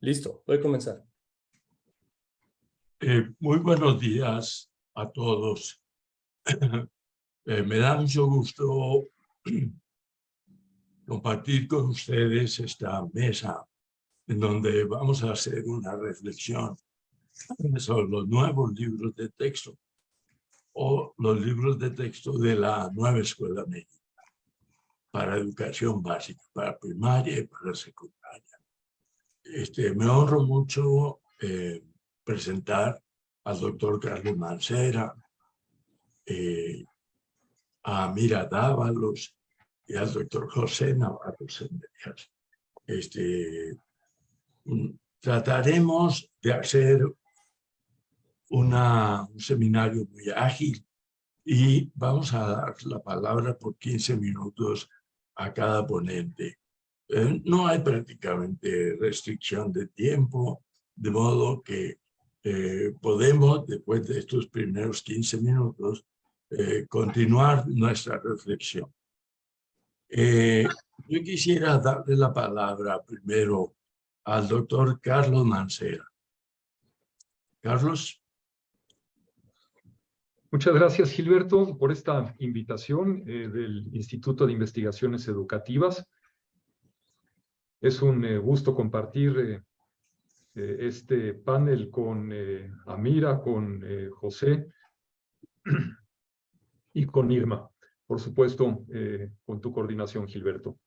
Listo, voy a comenzar. Muy buenos días a todos. Me da mucho gusto compartir con ustedes esta mesa en donde vamos a hacer una reflexión sobre los nuevos libros de texto o los libros de texto de la nueva escuela médica para educación básica, para primaria y para secundaria. Me honro mucho presentar al doctor Carlos Mancera, a Mira Dávalos y al doctor José Navarro Sendejas. Trataremos de hacer un seminario muy ágil y vamos a dar la palabra por 15 minutos a cada ponente. No hay prácticamente restricción de tiempo, de modo que podemos, después de estos primeros 15 minutos, continuar nuestra reflexión. Yo quisiera darle la palabra primero al doctor Carlos Mancera. Carlos. Muchas gracias, Gilberto, por esta invitación del Instituto de Investigaciones Educativas. Es un gusto compartir este panel con Amira, con José y con Irma, por supuesto, con tu coordinación, Gilberto.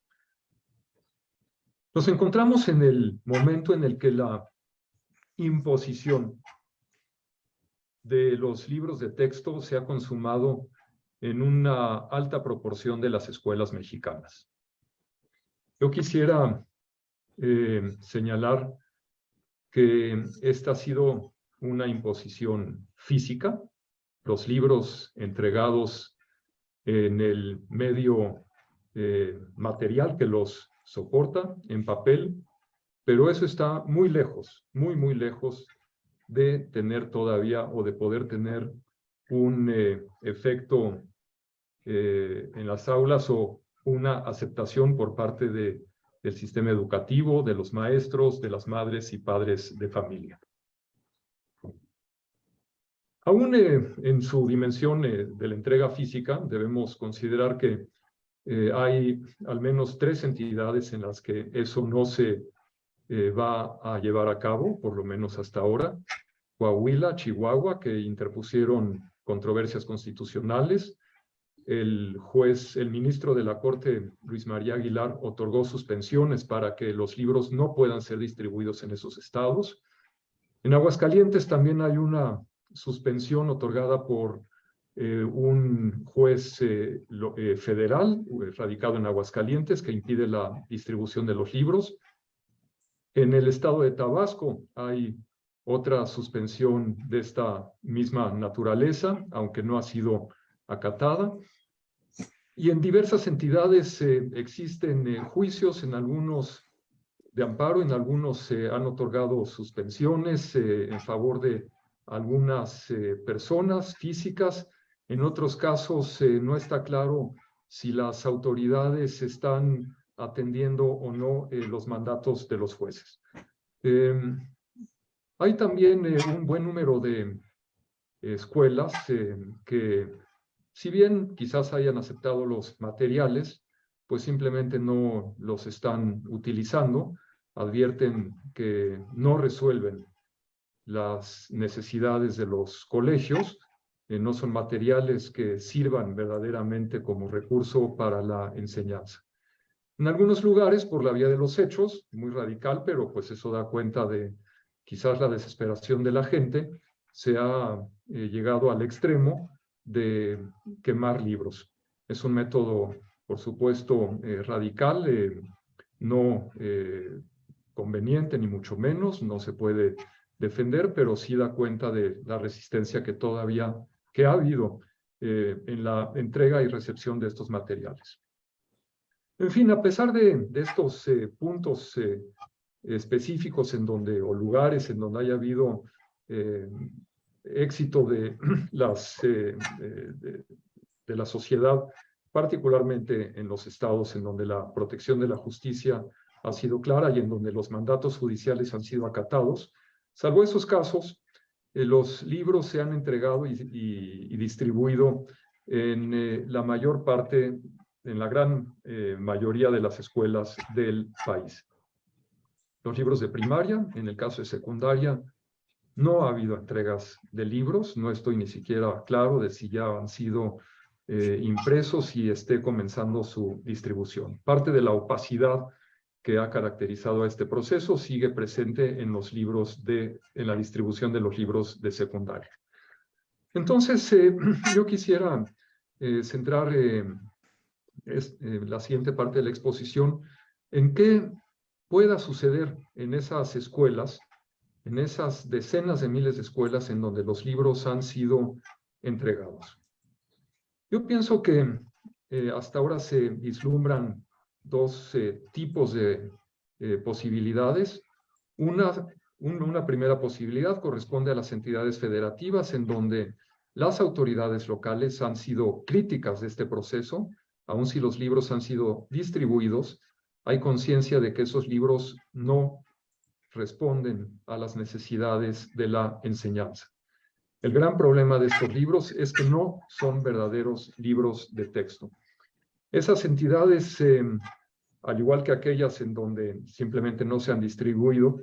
Nos encontramos en el momento en el que la imposición de los libros de texto se ha consumado en una alta proporción de las escuelas mexicanas. Yo quisiera señalar que esta ha sido una imposición física, los libros entregados en el medio material que los soporta, en papel, pero eso está muy lejos, muy lejos de tener todavía o de poder tener un efecto en las aulas o una aceptación por parte del sistema educativo, de los maestros, de las madres y padres de familia. Aún en su dimensión de la entrega física, debemos considerar que hay al menos 3 entidades en las que eso no se va a llevar a cabo, por lo menos hasta ahora. Coahuila, Chihuahua, que interpusieron controversias constitucionales. El ministro de la Corte, Luis María Aguilar, otorgó suspensiones para que los libros no puedan ser distribuidos en esos estados. En Aguascalientes también hay una suspensión otorgada por un juez federal radicado en Aguascalientes que impide la distribución de los libros. En el estado de Tabasco hay otra suspensión de esta misma naturaleza, aunque no ha sido acatada. Y en diversas entidades existen juicios, en algunos de amparo, en algunos se han otorgado suspensiones en favor de algunas personas físicas. En otros casos no está claro si las autoridades están atendiendo o no los mandatos de los jueces. Hay también un buen número de escuelas que, si bien quizás hayan aceptado los materiales, pues simplemente no los están utilizando, advierten que no resuelven las necesidades de los colegios, no son materiales que sirvan verdaderamente como recurso para la enseñanza. En algunos lugares, por la vía de los hechos, muy radical, pero pues eso da cuenta de quizás la desesperación de la gente, se ha llegado al extremo de quemar libros. Es un método, por supuesto, radical, no conveniente, ni mucho menos, no se puede defender, pero sí da cuenta de la resistencia que ha habido en la entrega y recepción de estos materiales. En fin, a pesar de estos puntos específicos o lugares en donde haya habido éxito de la sociedad, particularmente en los estados en donde la protección de la justicia ha sido clara y en donde los mandatos judiciales han sido acatados. Salvo esos casos, los libros se han entregado y distribuido en la mayor parte, en la gran mayoría de las escuelas del país. Los libros de primaria, en el caso de secundaria, no ha habido entregas de libros, no estoy ni siquiera claro de si ya han sido impresos y esté comenzando su distribución. Parte de la opacidad que ha caracterizado a este proceso sigue presente en los libros en la distribución de los libros de secundaria. Entonces, yo quisiera centrar la siguiente parte de la exposición en qué pueda suceder en esas escuelas, en esas decenas de miles de escuelas en donde los libros han sido entregados. Yo pienso que hasta ahora se vislumbran dos tipos de posibilidades. Una primera posibilidad corresponde a las entidades federativas, en donde las autoridades locales han sido críticas de este proceso. Aun si los libros han sido distribuidos, hay conciencia de que esos libros no responden a las necesidades de la enseñanza. El gran problema de estos libros es que no son verdaderos libros de texto. Esas entidades, al igual que aquellas en donde simplemente no se han distribuido,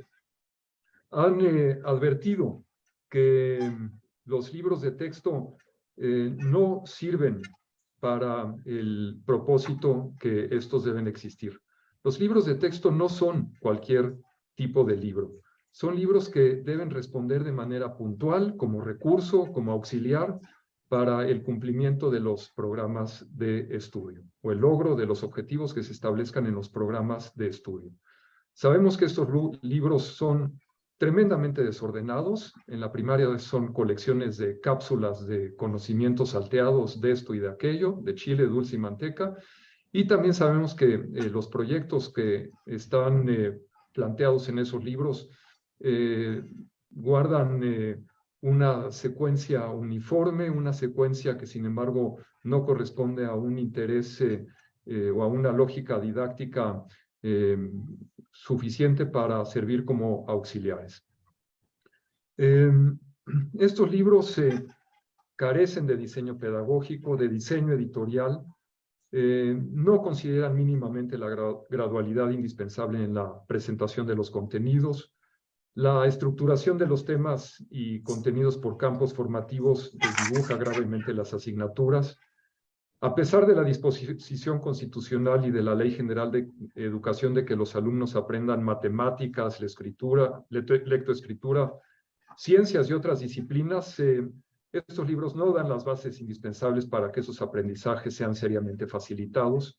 han advertido que los libros de texto no sirven para el propósito que estos deben existir. Los libros de texto no son cualquier tipo de libro. Son libros que deben responder de manera puntual, como recurso, como auxiliar, para el cumplimiento de los programas de estudio o el logro de los objetivos que se establezcan en los programas de estudio. Sabemos que estos libros son tremendamente desordenados. En la primaria son colecciones de cápsulas de conocimientos salteados de esto y de aquello, de chile, dulce y manteca. Y también sabemos que los proyectos que están planteados en esos libros guardan una secuencia uniforme, una secuencia que sin embargo no corresponde a un interés o a una lógica didáctica suficiente para servir como auxiliares. Estos libros carecen de diseño pedagógico, de diseño editorial, no consideran mínimamente la gradualidad indispensable en la presentación de los contenidos. La estructuración de los temas y contenidos por campos formativos desdibuja gravemente las asignaturas. A pesar de la disposición constitucional y de la Ley General de Educación de que los alumnos aprendan matemáticas, lectoescritura, ciencias y otras disciplinas, estos libros no dan las bases indispensables para que esos aprendizajes sean seriamente facilitados.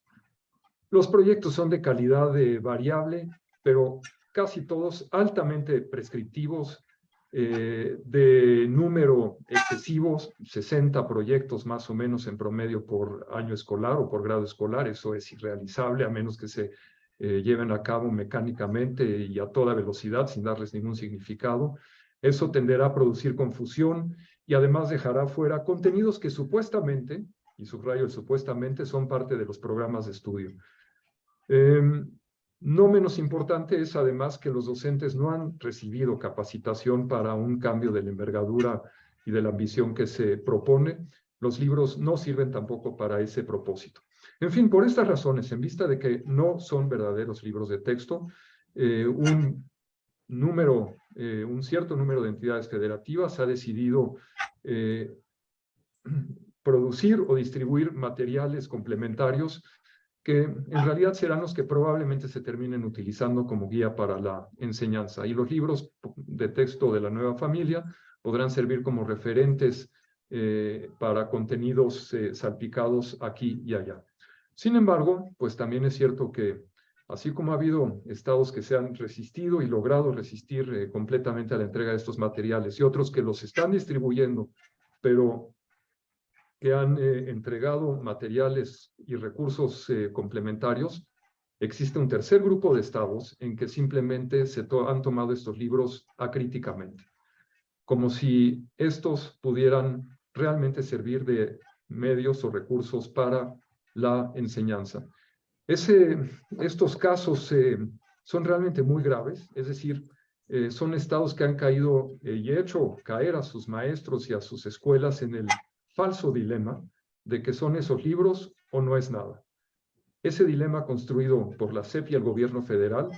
Los proyectos son de calidad variable, pero casi todos altamente prescriptivos, de número excesivos, 60 proyectos más o menos en promedio por año escolar o por grado escolar. Eso es irrealizable a menos que se lleven a cabo mecánicamente y a toda velocidad sin darles ningún significado. Eso tenderá a producir confusión y además dejará fuera contenidos que supuestamente, y subrayo supuestamente, son parte de los programas de estudio. No menos importante es además que los docentes no han recibido capacitación para un cambio de la envergadura y de la ambición que se propone. Los libros no sirven tampoco para ese propósito. En fin, por estas razones, en vista de que no son verdaderos libros de texto, un cierto número de entidades federativas ha decidido producir o distribuir materiales complementarios que en realidad serán los que probablemente se terminen utilizando como guía para la enseñanza. Y los libros de texto de la nueva familia podrán servir como referentes para contenidos salpicados aquí y allá. Sin embargo, pues también es cierto que así como ha habido estados que se han resistido y logrado resistir completamente a la entrega de estos materiales y otros que los están distribuyendo, pero que han entregado materiales y recursos complementarios, existe un tercer grupo de estados en que simplemente han tomado estos libros acríticamente, como si estos pudieran realmente servir de medios o recursos para la enseñanza. Estos casos son realmente muy graves, es decir, son estados que han caído y hecho caer a sus maestros y a sus escuelas en el falso dilema de que son esos libros o no es nada. Ese dilema construido por la SEP y el gobierno federal,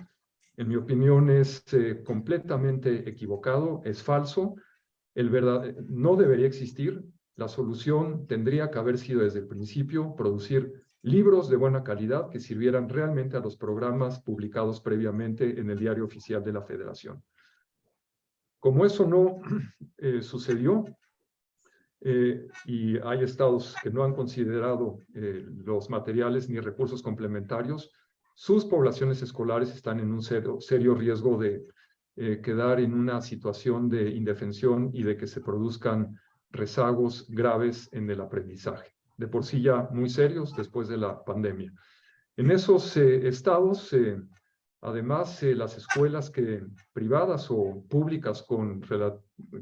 en mi opinión, es completamente equivocado, es falso, no debería existir. La solución tendría que haber sido desde el principio producir libros de buena calidad que sirvieran realmente a los programas publicados previamente en el Diario Oficial de la Federación. Como eso no sucedió, y hay estados que no han considerado los materiales ni recursos complementarios, sus poblaciones escolares están en un serio riesgo de quedar en una situación de indefensión y de que se produzcan rezagos graves en el aprendizaje, de por sí ya muy serios después de la pandemia. En esos estados, además, las escuelas privadas o públicas con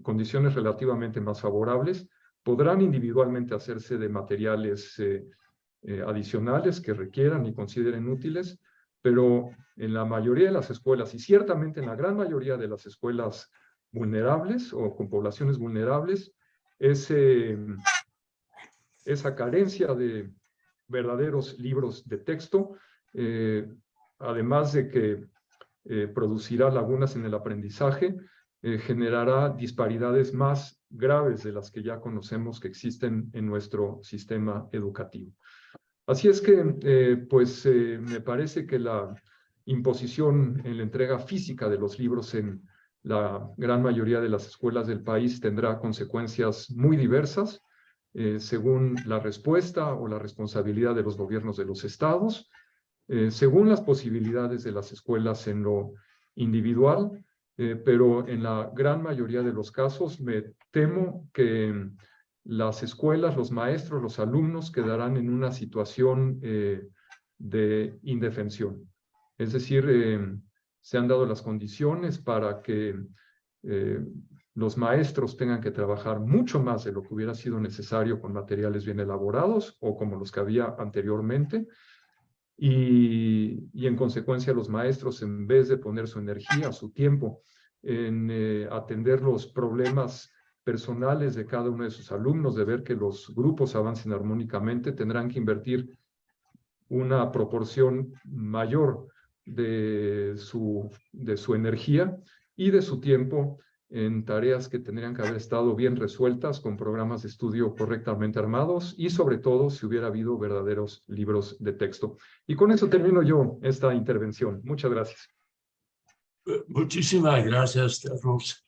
condiciones relativamente más favorables podrán individualmente hacerse de materiales adicionales que requieran y consideren útiles, pero en la mayoría de las escuelas, y ciertamente en la gran mayoría de las escuelas vulnerables o con poblaciones vulnerables, esa carencia de verdaderos libros de texto, además de que producirá lagunas en el aprendizaje, generará disparidades más graves de las que ya conocemos que existen en nuestro sistema educativo. Así es que, me parece que la imposición en la entrega física de los libros en la gran mayoría de las escuelas del país tendrá consecuencias muy diversas, según la respuesta o la responsabilidad de los gobiernos de los estados, según las posibilidades de las escuelas en lo individual, pero en la gran mayoría de los casos me temo que las escuelas, los maestros, los alumnos quedarán en una situación de indefensión. Es decir, se han dado las condiciones para que los maestros tengan que trabajar mucho más de lo que hubiera sido necesario con materiales bien elaborados o como los que había anteriormente. Y en consecuencia los maestros, en vez de poner su energía, su tiempo en atender los problemas personales de cada uno de sus alumnos, de ver que los grupos avancen armónicamente, tendrán que invertir una proporción mayor de su energía y de su tiempo en tareas que tendrían que haber estado bien resueltas con programas de estudio correctamente armados y sobre todo si hubiera habido verdaderos libros de texto. Y con eso termino yo esta intervención. Muchas gracias. Muchísimas gracias, Carlos.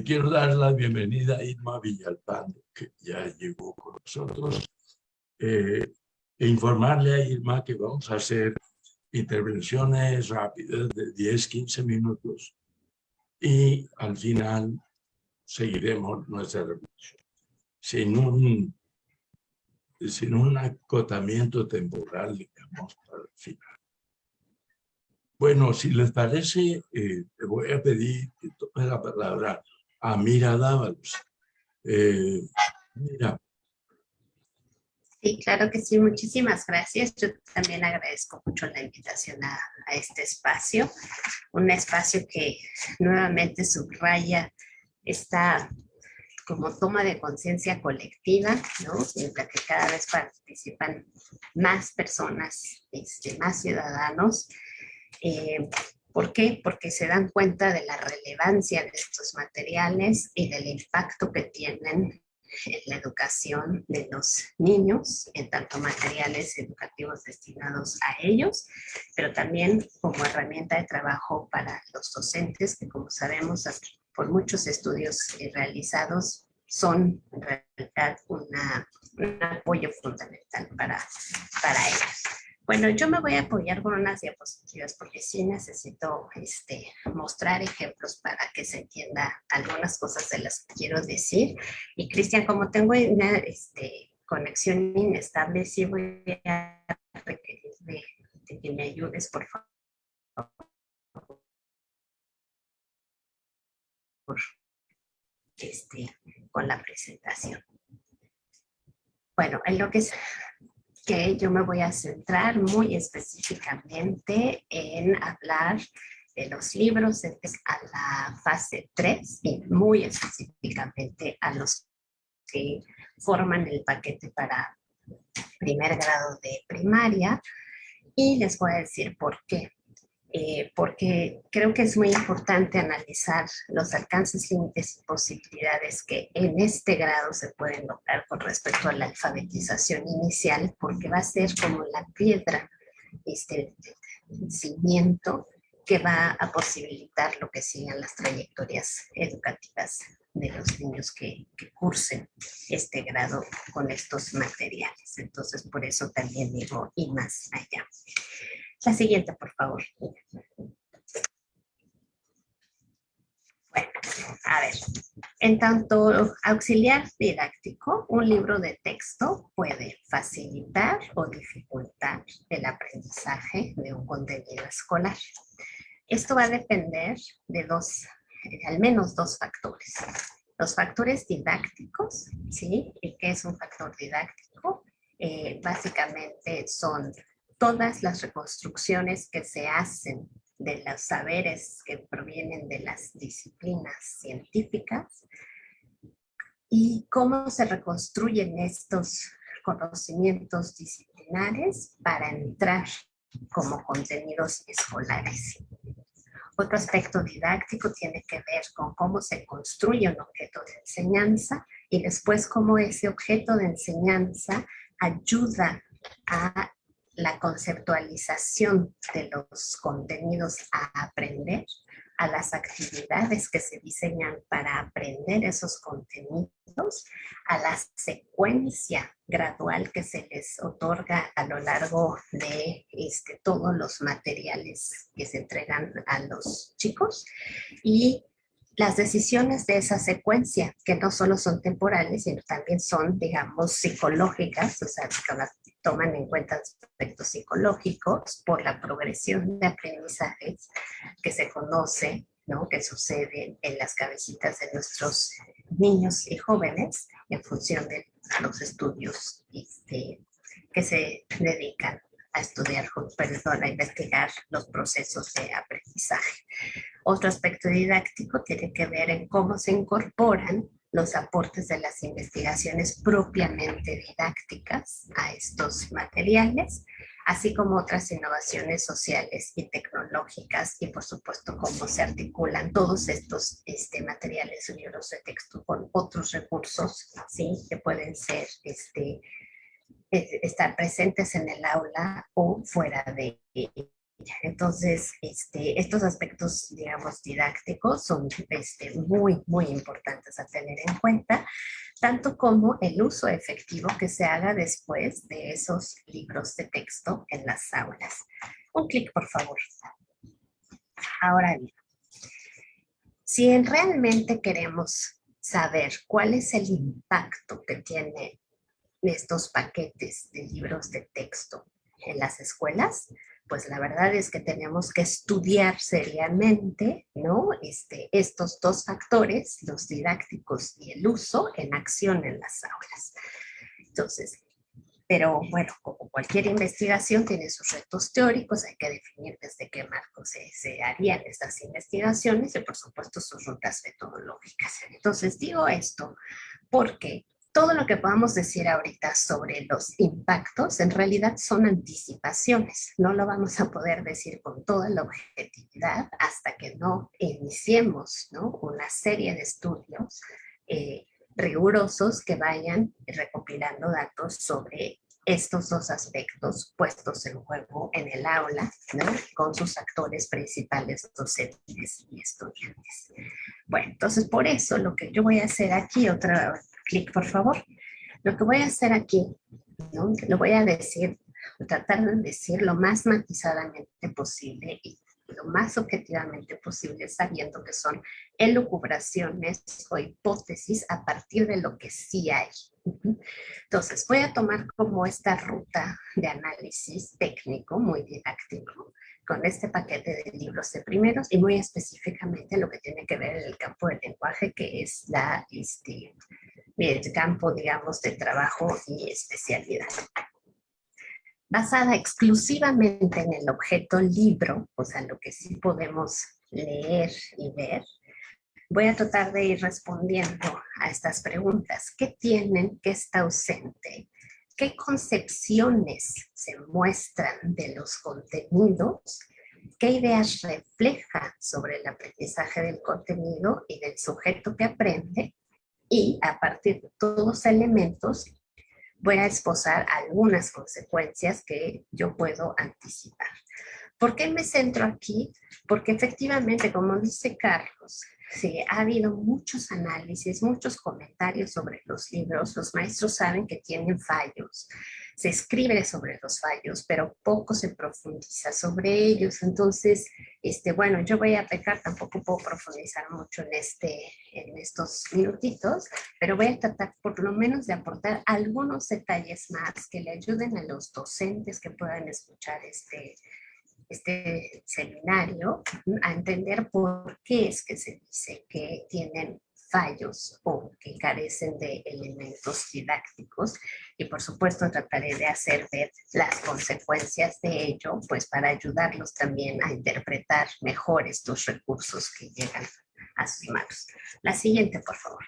Quiero dar la bienvenida a Irma Villalpando, que ya llegó con nosotros, e informarle a Irma que vamos a hacer intervenciones rápidas de 10-15 minutos y al final seguiremos nuestra reunión sin un acotamiento temporal, digamos, para el final. Bueno, si les parece, le voy a pedir que tome la palabra a Mira Dávalos. Mira. Sí, claro que sí. Muchísimas gracias. Yo también agradezco mucho la invitación a este espacio, un espacio que nuevamente subraya esta como toma de conciencia colectiva, ¿no? En la que cada vez participan más personas, más ciudadanos. ¿Por qué? Porque se dan cuenta de la relevancia de estos materiales y del impacto que tienen en la educación de los niños, en tanto materiales educativos destinados a ellos, pero también como herramienta de trabajo para los docentes, que como sabemos por muchos estudios realizados son en realidad un apoyo fundamental para ellos. Bueno, yo me voy a apoyar con unas diapositivas porque sí necesito mostrar ejemplos para que se entienda algunas cosas de las que quiero decir. Y Cristian, como tengo una conexión inestable, sí voy a requerir de que me ayudes, por favor. Con la presentación. Bueno, en lo que que yo me voy a centrar muy específicamente en hablar de los libros a la fase 3 y muy específicamente a los que forman el paquete para primer grado de primaria, y les voy a decir por qué. Porque creo que es muy importante analizar los alcances, límites y posibilidades que en este grado se pueden lograr con respecto a la alfabetización inicial, porque va a ser como la piedra, el cimiento que va a posibilitar lo que sigan las trayectorias educativas de los niños que cursen este grado con estos materiales. Entonces, por eso también digo, y más allá. La siguiente, por favor. Bueno, a ver, en tanto auxiliar didáctico, un libro de texto puede facilitar o dificultar el aprendizaje de un contenido escolar. Esto va a depender de al menos dos factores. Los factores didácticos, ¿sí? ¿Y qué es un factor didáctico? Básicamente son todas las reconstrucciones que se hacen de los saberes que provienen de las disciplinas científicas y cómo se reconstruyen estos conocimientos disciplinares para entrar como contenidos escolares. Otro aspecto didáctico tiene que ver con cómo se construye un objeto de enseñanza y después cómo ese objeto de enseñanza ayuda a la conceptualización de los contenidos a aprender, a las actividades que se diseñan para aprender esos contenidos, a la secuencia gradual que se les otorga a lo largo de todos los materiales que se entregan a los chicos y las decisiones de esa secuencia, que no solo son temporales, sino también son, digamos, psicológicas, o sea, que toman en cuenta aspectos psicológicos por la progresión de aprendizajes que se conoce, ¿no? Que sucede en las cabecitas de nuestros niños y jóvenes en función de los estudios que se dedican a estudiar, perdón, a investigar los procesos de aprendizaje. Otro aspecto didáctico tiene que ver en cómo se incorporan los aportes de las investigaciones propiamente didácticas a estos materiales, así como otras innovaciones sociales y tecnológicas y por supuesto cómo se articulan todos estos materiales o libros de texto con otros recursos, ¿sí? Que pueden ser estar presentes en el aula o fuera de ella. Entonces, estos aspectos, digamos, didácticos son muy, muy importantes a tener en cuenta, tanto como el uso efectivo que se haga después de esos libros de texto en las aulas. Un clic, por favor. Ahora bien, si realmente queremos saber cuál es el impacto que tiene estos paquetes de libros de texto en las escuelas, pues la verdad es que tenemos que estudiar seriamente, ¿no? Estos dos factores, los didácticos y el uso en acción en las aulas. Entonces, pero bueno, como cualquier investigación tiene sus retos teóricos, hay que definir desde qué marco se harían estas investigaciones y por supuesto sus rutas metodológicas. Entonces digo esto porque todo lo que podamos decir ahorita sobre los impactos en realidad son anticipaciones. No lo vamos a poder decir con toda la objetividad hasta que no iniciemos, ¿no? Una serie de estudios rigurosos que vayan recopilando datos sobre estos dos aspectos puestos en juego en el aula, ¿no? Con sus actores principales, docentes y estudiantes. Bueno, entonces por eso lo que yo voy a hacer aquí, otro clic por favor, lo que voy a hacer aquí, ¿no? Lo voy a decir, tratar de decir lo más matizadamente posible y lo más objetivamente posible, sabiendo que son elucubraciones o hipótesis a partir de lo que sí hay. Entonces, voy a tomar como esta ruta de análisis técnico, muy didáctico, con este paquete de libros de primeros y muy específicamente lo que tiene que ver en el campo del lenguaje, que es el campo, digamos, de trabajo y especialidad. basada exclusivamente en el objeto libro, o sea, lo que sí podemos leer y ver, voy a tratar de ir respondiendo a estas preguntas. ¿Qué tienen? ¿Qué está ausente? ¿Qué concepciones se muestran de los contenidos? ¿Qué ideas refleja sobre el aprendizaje del contenido y del sujeto que aprende? Y a partir de todos los elementos, voy a esbozar algunas consecuencias que yo puedo anticipar. ¿Por qué me centro aquí? Porque efectivamente, como dice Carlos, sí, ha habido muchos análisis, muchos comentarios sobre los libros. Los maestros saben que tienen fallos. Se escribe sobre los fallos, pero poco se profundiza sobre ellos. Entonces, bueno, yo voy a pecar, tampoco puedo profundizar mucho en estos minutitos, pero voy a tratar por lo menos de aportar algunos detalles más que le ayuden a los docentes que puedan escuchar este seminario a entender por qué es que se dice que tienen fallos o que carecen de elementos didácticos, y por supuesto trataré de hacer ver las consecuencias de ello, pues para ayudarlos también a interpretar mejor estos recursos que llegan a sus manos. La siguiente, por favor.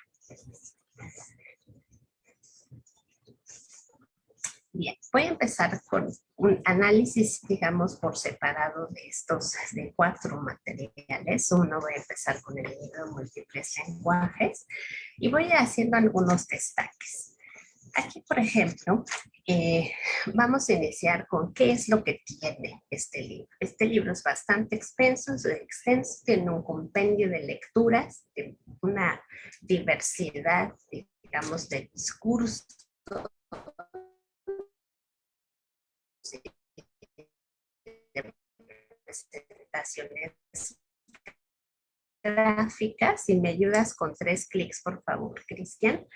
Bien, voy a empezar con un análisis, digamos, por separado de 4 materiales. Uno, voy a empezar con el libro Múltiples lenguajes y voy a ir haciendo algunos destaques. Aquí, por ejemplo, vamos a iniciar con qué es lo que tiene este libro. Este libro es bastante extenso, tiene un compendio de lecturas, de una diversidad, digamos, de discursos, de presentaciones gráficas. Si me ayudas con 3 clics, por favor, Cristian.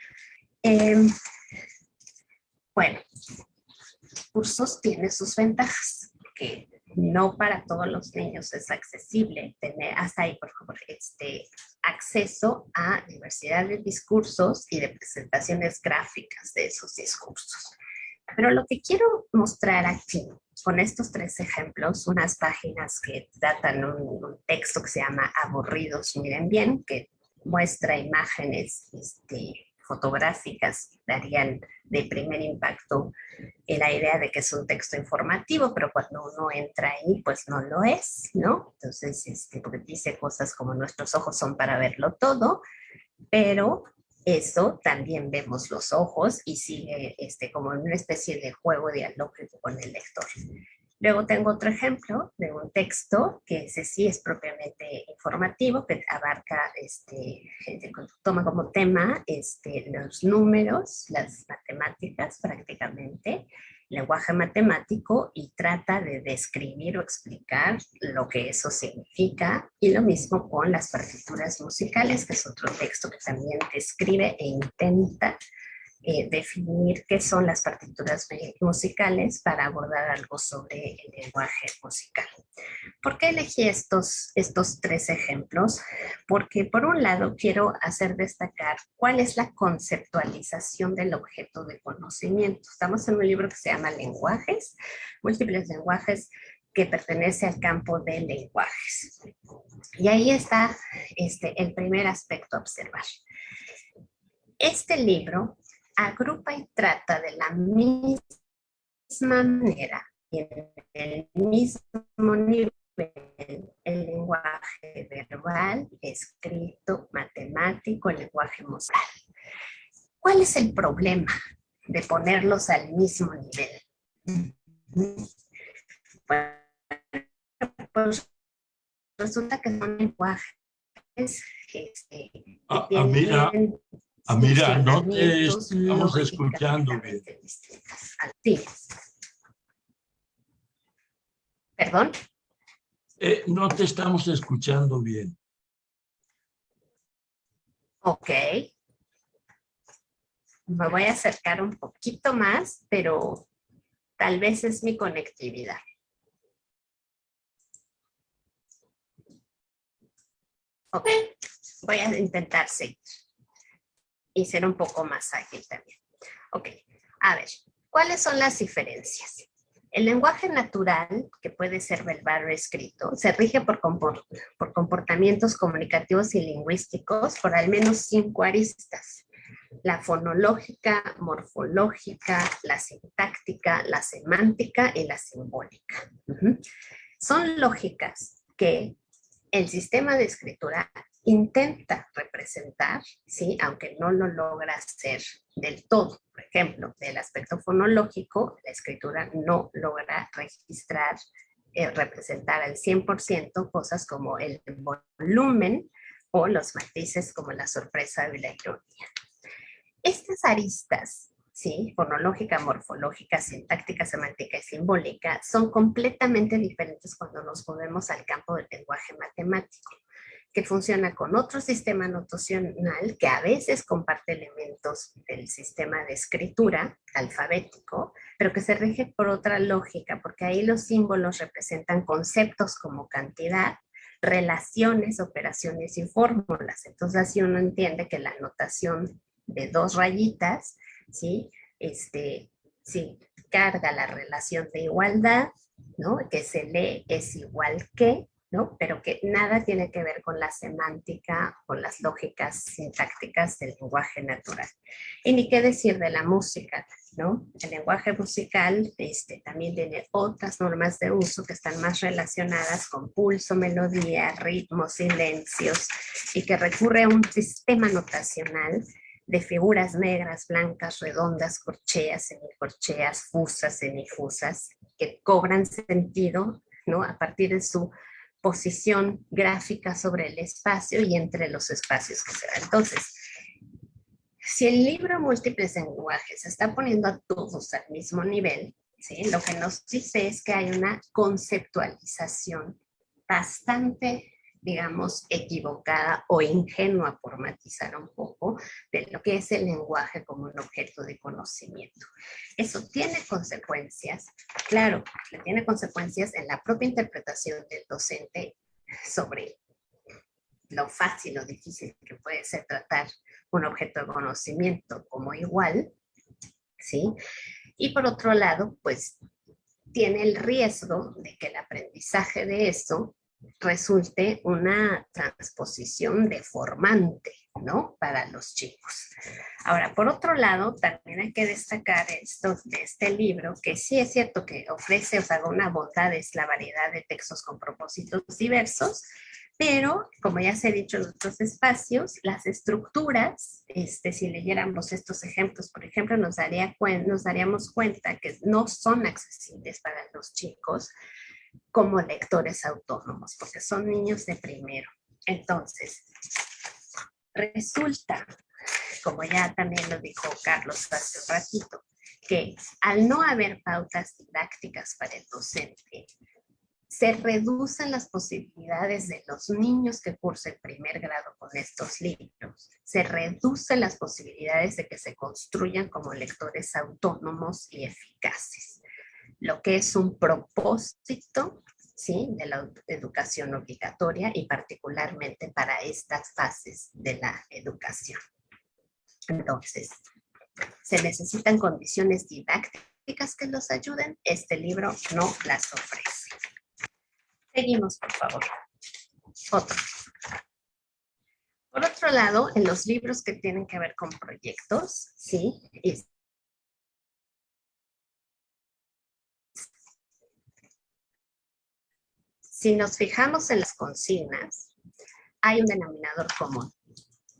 Bueno, cursos tiene sus ventajas, que no para todos los niños es accesible tener hasta ahí, por favor, acceso a diversidad de discursos y de presentaciones gráficas de esos discursos. Pero lo que quiero mostrar aquí, con estos 3 ejemplos, unas páginas que tratan un texto que se llama Aburridos, miren bien, que muestra imágenes fotográficas que darían de primer impacto la idea de que es un texto informativo, pero cuando uno entra ahí, pues no lo es, ¿no? Entonces, porque dice cosas como nuestros ojos son para verlo todo, pero eso también vemos los ojos y sigue como en una especie de juego dialógico con el lector. Luego tengo otro ejemplo de un texto que ese sí es propiamente informativo, que abarca, toma como tema los números, las matemáticas prácticamente, lenguaje matemático, y trata de describir o explicar lo que eso significa, y lo mismo con las partituras musicales, que es otro texto que también describe e intenta definir qué son las partituras musicales para abordar algo sobre el lenguaje musical. ¿Por qué elegí estos 3 ejemplos? Porque por un lado quiero hacer destacar cuál es la conceptualización del objeto de conocimiento. Estamos en un libro que se llama Lenguajes, Múltiples lenguajes, que pertenece al campo de lenguajes. Y ahí está el primer aspecto a observar. Este libro agrupa y trata de la misma manera y en el mismo nivel el lenguaje verbal, escrito, matemático, el lenguaje musical. ¿Cuál es el problema de ponerlos al mismo nivel? Bueno, pues resulta que son lenguajes que tienen Mira, no te estamos escuchando bien. Sí. ¿Perdón? No te estamos escuchando bien. Ok. Me voy a acercar un poquito más, pero tal vez es mi conectividad. Ok. Voy a intentar seguir y ser un poco más ágil también. Ok. A ver, ¿cuáles son las diferencias? El lenguaje natural, que puede ser verbal o escrito, se rige por comportamientos comunicativos y lingüísticos por al menos 5 aristas: la fonológica, morfológica, la sintáctica, la semántica y la simbólica. Son lógicas que el sistema de escritura intenta representar, ¿sí? Aunque no lo logra hacer del todo. Por ejemplo, del aspecto fonológico, la escritura no logra registrar, representar al 100% cosas como el volumen o los matices como la sorpresa y la ironía. Estas aristas, ¿sí? Fonológica, morfológica, sintáctica, semántica y simbólica, son completamente diferentes cuando nos movemos al campo del lenguaje matemático, que funciona con otro sistema notacional que a veces comparte elementos del sistema de escritura alfabético, pero que se rige por otra lógica, porque ahí los símbolos representan conceptos como cantidad, relaciones, operaciones y fórmulas. Entonces así uno entiende que la notación de 2 rayitas, ¿sí? Sí, carga la relación de igualdad, ¿no? Que se lee es igual que, ¿no? Pero que nada tiene que ver con la semántica o las lógicas sintácticas del lenguaje natural. Y ni qué decir de la música, ¿no? El lenguaje musical también tiene otras normas de uso que están más relacionadas con pulso, melodía, ritmo, silencios, y que recurre a un sistema notacional de figuras negras, blancas, redondas, corcheas, semicorcheas, fusas, semifusas, que cobran sentido, ¿no? A partir de su posición gráfica sobre el espacio y entre los espacios que se dan. Entonces, si el libro Múltiples lenguajes se está poniendo a todos al mismo nivel, ¿sí? Lo que nos dice es que hay una conceptualización bastante, digamos, equivocada o ingenua, por matizar un poco, de lo que es el lenguaje como un objeto de conocimiento. Eso tiene consecuencias, claro, tiene consecuencias en la propia interpretación del docente sobre lo fácil o difícil que puede ser tratar un objeto de conocimiento como igual, ¿sí? Y por otro lado, pues tiene el riesgo de que el aprendizaje de eso resulte una transposición deformante, ¿no? Para los chicos. Ahora, por otro lado, también hay que destacar esto de este libro, que sí es cierto que ofrece, o sea, una bondad es la variedad de textos con propósitos diversos, pero, como ya se ha dicho en otros espacios, las estructuras, si leyéramos estos ejemplos, por ejemplo, nos daríamos cuenta que no son accesibles para los chicos como lectores autónomos, porque son niños de primero. Entonces, resulta, como ya también lo dijo Carlos hace un ratito, que al no haber pautas didácticas para el docente, se reducen las posibilidades de los niños que cursen primer grado con estos libros, se reducen las posibilidades de que se construyan como lectores autónomos y eficaces, lo que es un propósito, ¿sí?, de la educación obligatoria y particularmente para estas fases de la educación. Entonces, se necesitan condiciones didácticas que los ayuden. Este libro no las ofrece. Seguimos, por favor. Otro. Por otro lado, en los libros que tienen que ver con proyectos, ¿sí? Si nos fijamos en las consignas, hay un denominador común.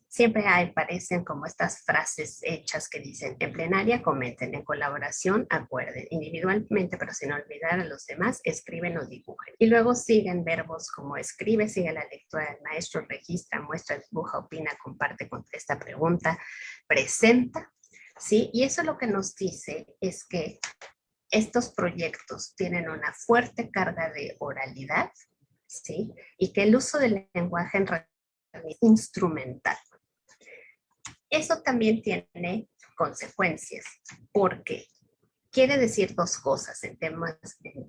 Siempre aparecen como estas frases hechas que dicen: en plenaria comenten, en colaboración acuerden, individualmente pero sin olvidar a los demás, escriben o dibujen. Y luego siguen verbos como escribe, sigue la lectura del maestro, registra, muestra, dibuja, opina, comparte, contesta, pregunta, presenta, ¿sí? Y eso lo que nos dice es que estos proyectos tienen una fuerte carga de oralidad, ¿sí? Y que el uso del lenguaje en realidad es instrumental. Eso también tiene consecuencias, porque quiere decir 2 cosas en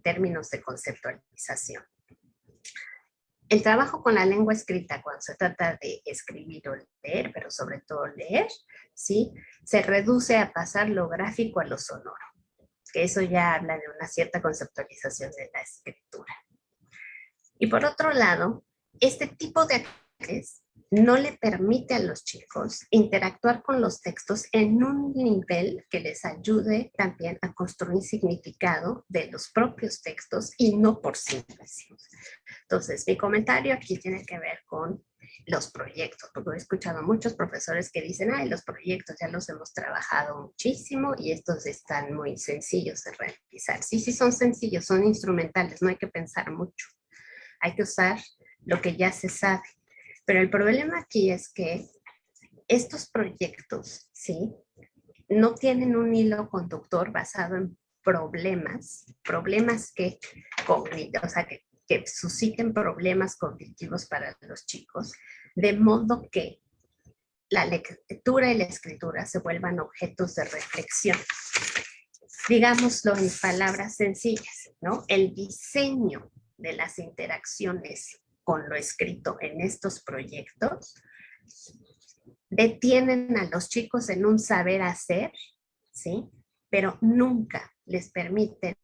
términos de conceptualización. El trabajo con la lengua escrita, cuando se trata de escribir o leer, pero sobre todo leer, ¿sí?, se reduce a pasar lo gráfico a lo sonoro, que eso ya habla de una cierta conceptualización de la escritura. Y por otro lado, este tipo de actividades no le permite a los chicos interactuar con los textos en un nivel que les ayude también a construir significado de los propios textos y no por sí mismos. Entonces, mi comentario aquí tiene que ver con los proyectos, porque he escuchado a muchos profesores que dicen, ay, los proyectos ya los hemos trabajado muchísimo y estos están muy sencillos de realizar. Sí, sí son sencillos, son instrumentales, no hay que pensar mucho. Hay que usar lo que ya se sabe. Pero el problema aquí es que estos proyectos, ¿sí?, no tienen un hilo conductor basado en problemas que, o sea, que susciten problemas cognitivos para los chicos, de modo que la lectura y la escritura se vuelvan objetos de reflexión. Digámoslo en palabras sencillas, ¿no? El diseño de las interacciones con lo escrito en estos proyectos detienen a los chicos en un saber hacer, ¿sí?, pero nunca les permiten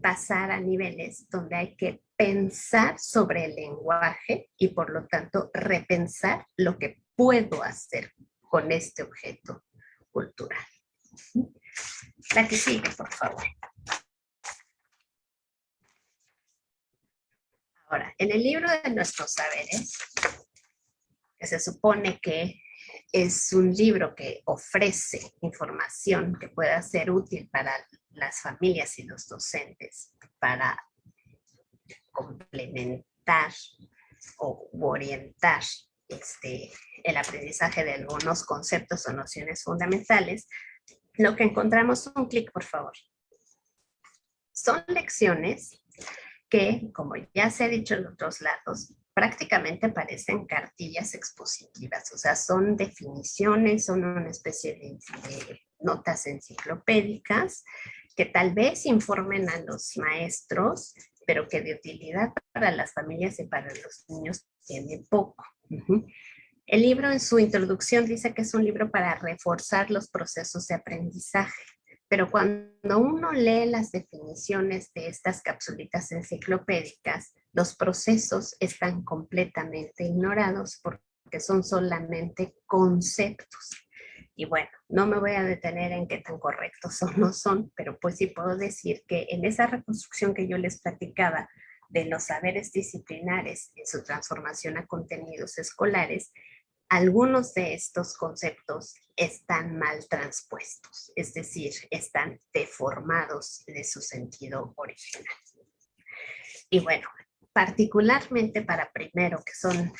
pasar a niveles donde hay que pensar sobre el lenguaje y por lo tanto repensar lo que puedo hacer con este objeto cultural. La que sigue, por favor. Ahora, en el libro de nuestros saberes, que se supone que es un libro que ofrece información que pueda ser útil para las familias y los docentes para complementar o orientar el aprendizaje de algunos conceptos o nociones fundamentales, lo que encontramos, un clic, por favor. Son lecciones que, como ya se ha dicho en otros lados, prácticamente parecen cartillas expositivas, o sea, son definiciones, son una especie de notas enciclopédicas que tal vez informen a los maestros, pero que de utilidad para las familias y para los niños tiene poco. El libro en su introducción dice que es un libro para reforzar los procesos de aprendizaje. Pero cuando uno lee las definiciones de estas capsulitas enciclopédicas, los procesos están completamente ignorados porque son solamente conceptos. Y bueno, no me voy a detener en qué tan correctos o no son, pero pues sí puedo decir que en esa reconstrucción que yo les platicaba de los saberes disciplinares en su transformación a contenidos escolares, algunos de estos conceptos están mal transpuestos, es decir, están deformados de su sentido original. Y bueno, particularmente para primero, que son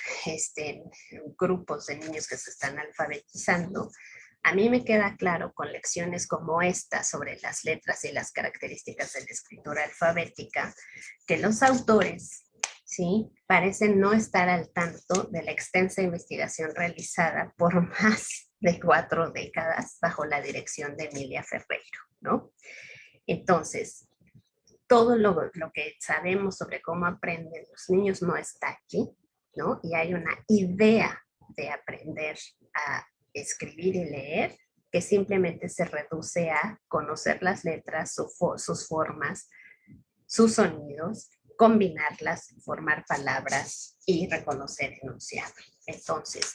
grupos de niños que se están alfabetizando, a mí me queda claro con lecciones como esta sobre las letras y las características de la escritura alfabética, que los autores, ¿sí?, parecen no estar al tanto de la extensa investigación realizada por más de 4 décadas bajo la dirección de Emilia Ferreiro, ¿no? Entonces, todo lo que sabemos sobre cómo aprenden los niños no está aquí, ¿no? Y hay una idea de aprender a escribir y leer que simplemente se reduce a conocer las letras, sus formas, sus sonidos, combinarlas, formar palabras y reconocer enunciados. Entonces,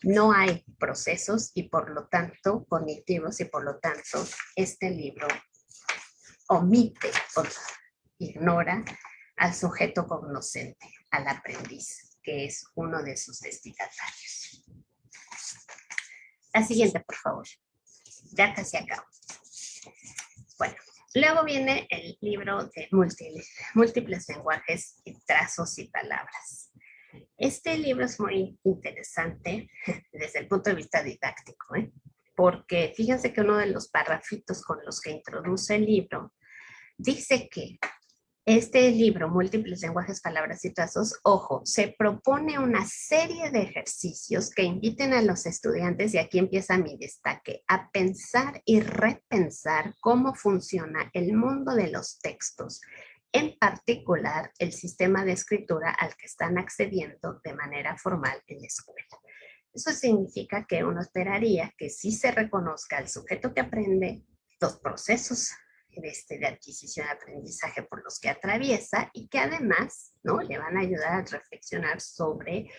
no hay procesos y por lo tanto cognitivos y por lo tanto este libro omite o ignora al sujeto cognoscente, al aprendiz, que es uno de sus destinatarios. La siguiente, por favor. Ya casi acabo. Bueno, luego viene el libro de múltiples lenguajes y trazos y palabras. Este libro es muy interesante desde el punto de vista didáctico, porque fíjense que uno de los parrafitos con los que introduce el libro dice que este libro, Múltiples lenguajes, palabras y trazos, ojo, se propone una serie de ejercicios que inviten a los estudiantes, y aquí empieza mi destaque, a pensar y repensar cómo funciona el mundo de los textos, en particular el sistema de escritura al que están accediendo de manera formal en la escuela. Eso significa que uno esperaría que sí se reconozca al sujeto que aprende los procesos de adquisición de aprendizaje por los que atraviesa y que además, ¿no?, le van a ayudar a reflexionar sobre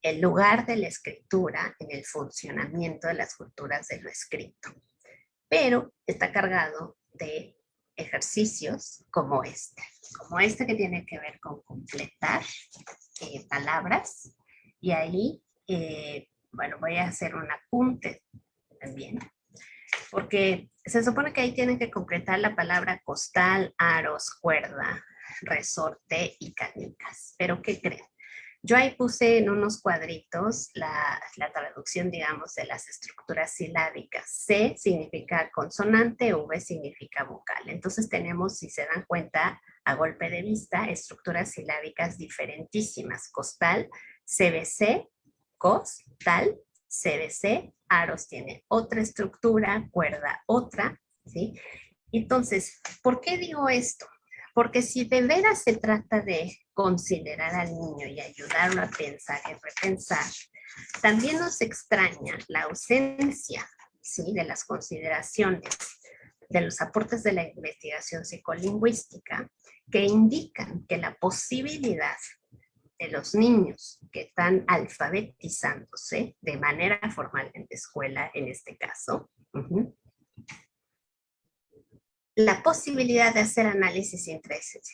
el lugar de la escritura en el funcionamiento de las culturas de lo escrito. Pero está cargado de ejercicios como este que tiene que ver con completar palabras, y ahí, bueno, voy a hacer un apunte también, porque se supone que ahí tienen que completar la palabra costal, aros, cuerda, resorte y canicas. ¿Pero qué creen? Yo ahí puse en unos cuadritos la traducción, digamos, de las estructuras silábicas. C significa consonante, V significa vocal. Entonces tenemos, si se dan cuenta, a golpe de vista, estructuras silábicas diferentísimas. Costal, CBC, cos, tal, CBC, aros tiene otra estructura, cuerda otra, ¿sí? Entonces, ¿por qué digo esto? Porque si de veras se trata de considerar al niño y ayudarlo a pensar y repensar, también nos extraña la ausencia, ¿sí?, de las consideraciones, de los aportes de la investigación psicolingüística que indican que la posibilidad de los niños que están alfabetizándose de manera formal en la escuela, en este caso, la posibilidad de hacer análisis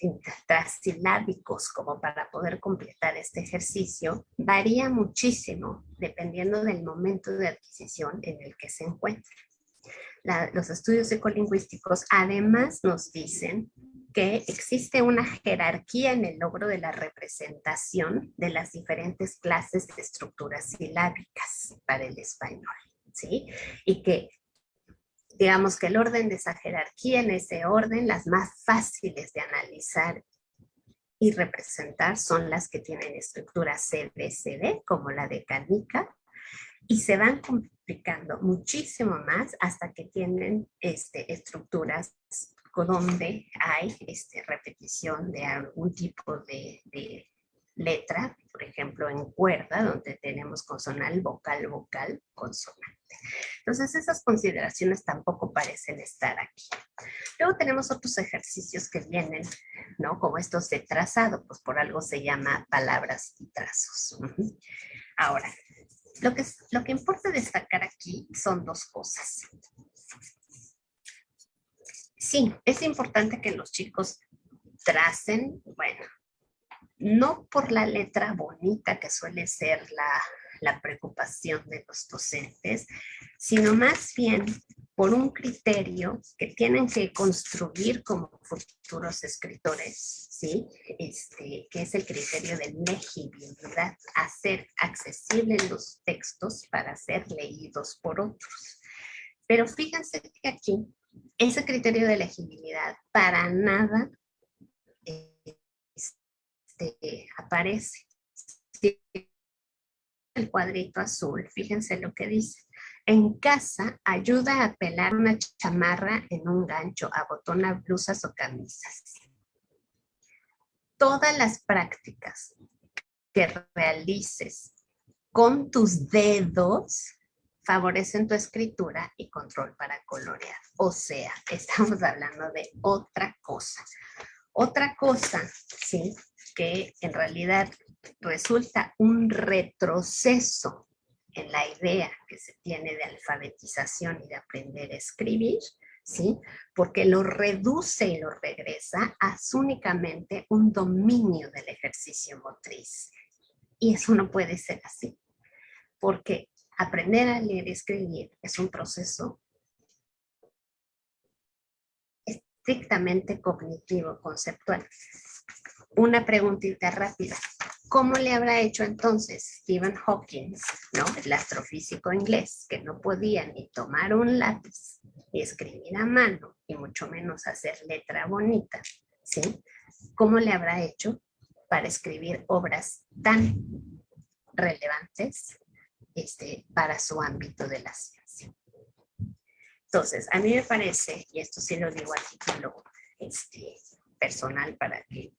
intrasilábicos como para poder completar este ejercicio varía muchísimo dependiendo del momento de adquisición en el que se encuentra. Los estudios psicolingüísticos además nos dicen que existe una jerarquía en el logro de la representación de las diferentes clases de estructuras silábicas para el español, ¿sí? Y que digamos que el orden de esa jerarquía, en ese orden, las más fáciles de analizar y representar son las que tienen estructura CBCD, como la de canica, y se van complicando muchísimo más hasta que tienen estructuras donde hay repetición de algún tipo de letra, por ejemplo en cuerda, donde tenemos consonante, vocal, vocal, consonante. Entonces esas consideraciones tampoco parecen estar aquí. Luego tenemos otros ejercicios que vienen, ¿no?, como estos de trazado, pues por algo se llama palabras y trazos. Ahora, lo que importa destacar aquí son dos cosas. Sí, es importante que los chicos tracen, bueno, no por la letra bonita que suele ser la preocupación de los docentes, sino más bien por un criterio que tienen que construir como futuros escritores, ¿sí? Que es el criterio de legibilidad, hacer accesibles los textos para ser leídos por otros. Pero fíjense que aquí, ese criterio de legibilidad para nada aparece. El cuadrito azul, fíjense lo que dice. En casa ayuda a pelar una chamarra en un gancho, abotona blusas o camisas. Todas las prácticas que realices con tus dedos favorecen tu escritura y control para colorear. O sea, estamos hablando de otra cosa. Otra cosa, ¿sí?, que en realidad resulta un retroceso en la idea que se tiene de alfabetización y de aprender a escribir, ¿sí?, porque lo reduce y lo regresa a únicamente un dominio del ejercicio motriz. Y eso no puede ser así, porque aprender a leer y escribir es un proceso estrictamente cognitivo, conceptual. Una preguntita rápida. ¿Cómo le habrá hecho entonces Stephen Hawking, ¿no?, el astrofísico inglés, que no podía ni tomar un lápiz, ni escribir a mano, y mucho menos hacer letra bonita, ¿sí? ¿Cómo le habrá hecho para escribir obras tan relevantes para su ámbito de la ciencia? Entonces, a mí me parece, y esto sí lo digo a título personal para que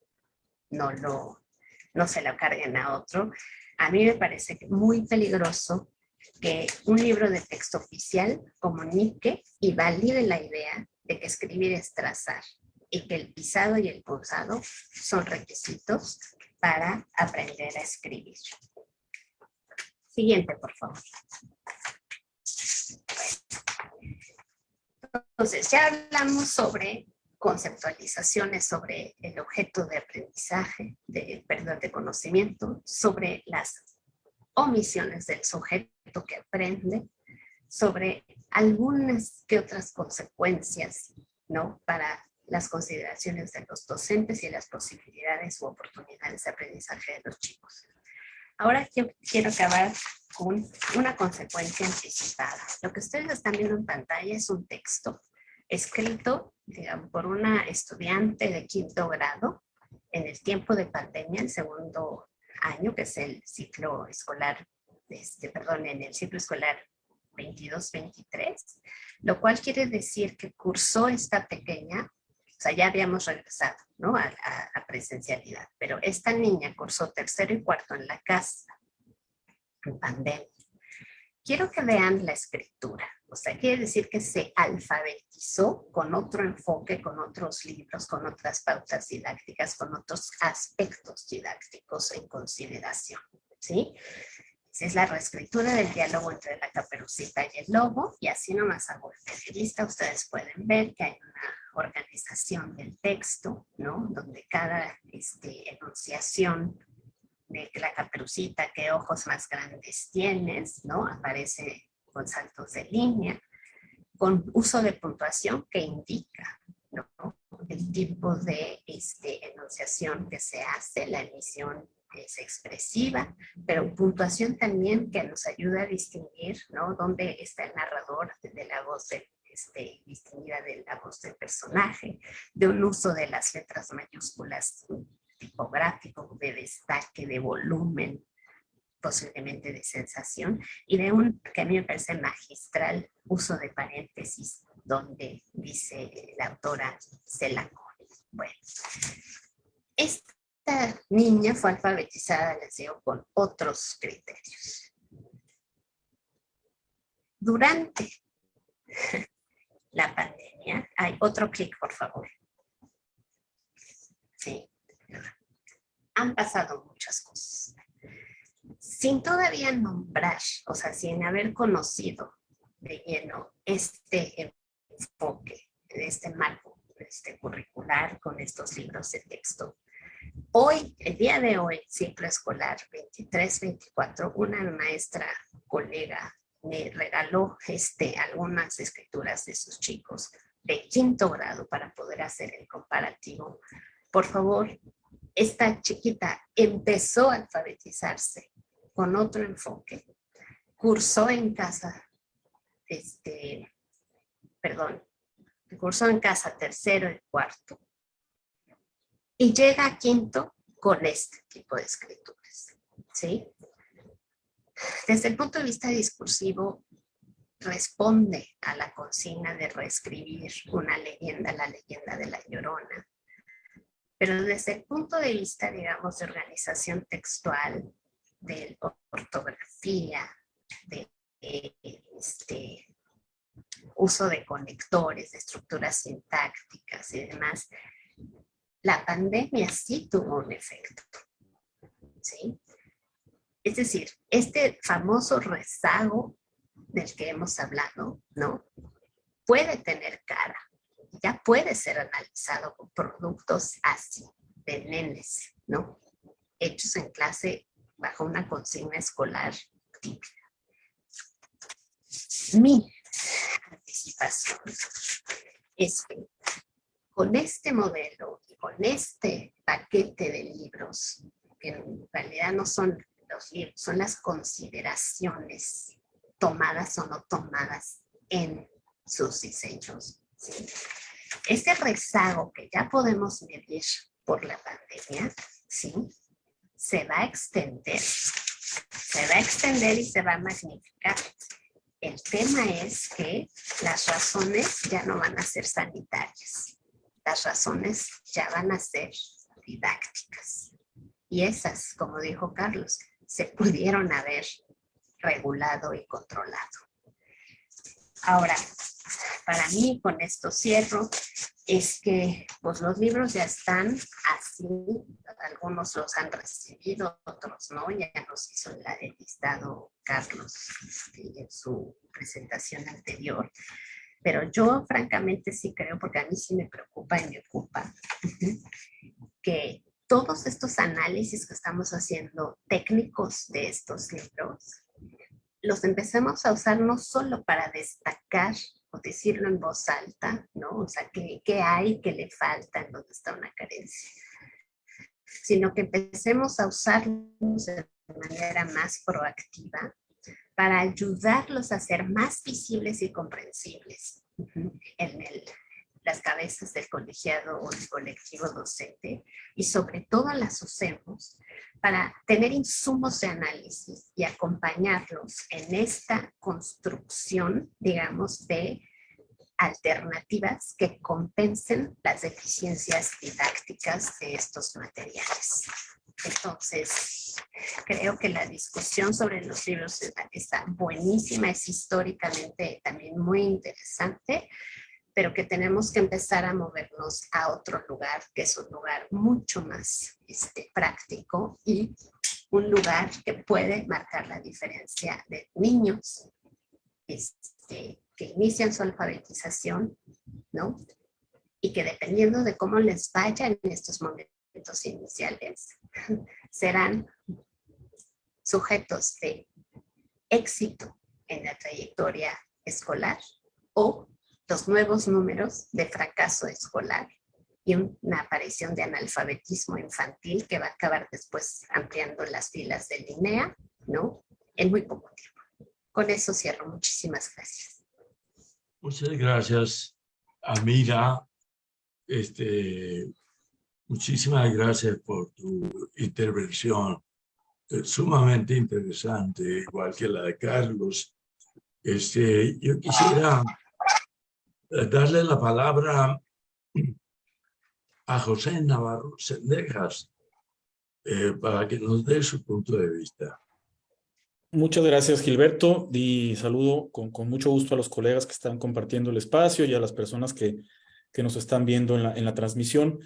no se lo carguen a otro, a mí me parece muy peligroso que un libro de texto oficial comunique y valide la idea de que escribir es trazar y que el pisado y el punzado son requisitos para aprender a escribir. Siguiente, por favor. Entonces, ya hablamos sobre conceptualizaciones, sobre el objeto de aprendizaje, de conocimiento, sobre las omisiones del sujeto que aprende, sobre algunas que otras consecuencias, ¿no?, para las consideraciones de los docentes y las posibilidades u oportunidades de aprendizaje de los chicos. Ahora yo quiero acabar con una consecuencia anticipada. Lo que ustedes están viendo en pantalla es un texto escrito, digamos, por una estudiante de 5º grado en el tiempo de pandemia, el 2º año, que es el ciclo escolar, en el ciclo escolar 22-23, lo cual quiere decir que cursó esta pequeña, o sea, ya habíamos regresado, ¿no?, a presencialidad, pero esta niña cursó 3º y 4º en la casa, en pandemia. Quiero que vean la escritura, o sea, quiere decir que se alfabetizó con otro enfoque, con otros libros, con otras pautas didácticas, con otros aspectos didácticos en consideración, ¿sí? Esa es la reescritura del diálogo entre la Caperucita y el lobo, y así nomás a golpe de vista ustedes pueden ver que hay una organización del texto, ¿no?, donde cada enunciación de la Caperucita, qué ojos más grandes tienes, ¿no?, aparece con saltos de línea, con uso de puntuación que indica, ¿no?, el tipo de enunciación que se hace, la emisión es expresiva, pero puntuación también que nos ayuda a distinguir, ¿no?, dónde está el narrador de la voz distinguida de la voz del personaje, de un uso de las letras mayúsculas tipográfico, de destaque, de volumen, posiblemente de sensación, y de un, que a mí me parece magistral, uso de paréntesis, donde dice la autora Celaco. Bueno, esta niña fue alfabetizada, les digo, con otros criterios. Durante la pandemia, hay otro clic, por favor. Sí. Han pasado muchas cosas. Sin todavía nombrar, o sea, sin haber conocido de lleno este enfoque, este marco curricular con estos libros de texto, hoy, el día de hoy, ciclo escolar 23-24, una maestra colega me regaló algunas escrituras de sus chicos de 5º grado para poder hacer el comparativo. Por favor, esta chiquita empezó a alfabetizarse con otro enfoque, cursó en casa, cursó en casa 3º y 4º, y llega a 5º con este tipo de escrituras, ¿sí? Desde el punto de vista discursivo, responde a la consigna de reescribir una leyenda, la leyenda de la Llorona. Pero desde el punto de vista, digamos, de organización textual, de ortografía, de uso de conectores, de estructuras sintácticas y demás, la pandemia sí tuvo un efecto, ¿sí? Es decir, este famoso rezago del que hemos hablado, ¿no?, puede tener cara, ya puede ser analizado con productos así, de nenes, ¿no?, hechos en clase bajo una consigna escolar típica. Mi anticipación es que con este modelo y con este paquete de libros, que en realidad no son los libros, son las consideraciones tomadas o no tomadas en sus diseños, ¿sí? Este rezago que ya podemos medir por la pandemia, ¿sí?, se va a extender y se va a magnificar. El tema es que las razones ya no van a ser sanitarias, las razones ya van a ser didácticas. Y esas, como dijo Carlos, se pudieron haber regulado y controlado. Ahora, para mí, con esto cierro, es que pues, los libros ya están así, algunos los han recibido, otros no, ya nos hizo el listado Carlos en su presentación anterior, pero yo francamente sí creo, porque a mí sí me preocupa y me ocupa, que todos estos análisis que estamos haciendo técnicos de estos libros, los empecemos a usar no solo para destacar o decirlo en voz alta, ¿no? O sea, ¿qué hay, qué le falta, en dónde está una carencia? Sino que empecemos a usarlos de manera más proactiva para ayudarlos a ser más visibles y comprensibles en las cabezas del colegiado o del colectivo docente, y sobre todo las usemos para tener insumos de análisis y acompañarlos en esta construcción, digamos, de alternativas que compensen las deficiencias didácticas de estos materiales. Entonces, creo que la discusión sobre los libros está buenísima, es históricamente también muy interesante, pero que tenemos que empezar a movernos a otro lugar, que es un lugar mucho más práctico y un lugar que puede marcar la diferencia de niños que inician su alfabetización, ¿no? Y que dependiendo de cómo les vaya en estos momentos iniciales, serán sujetos de éxito en la trayectoria escolar o los nuevos números de fracaso escolar y una aparición de analfabetismo infantil que va a acabar después ampliando las filas del INEA, ¿no? En muy poco tiempo. Con eso cierro. Muchísimas gracias. Muchas gracias, Amira. Muchísimas gracias por tu intervención, sumamente interesante, igual que la de Carlos. Yo quisiera darle la palabra a José Navarro Sendejas para que nos dé su punto de vista. Muchas gracias, Gilberto, y saludo con mucho gusto a los colegas que están compartiendo el espacio y a las personas que nos están viendo en la transmisión.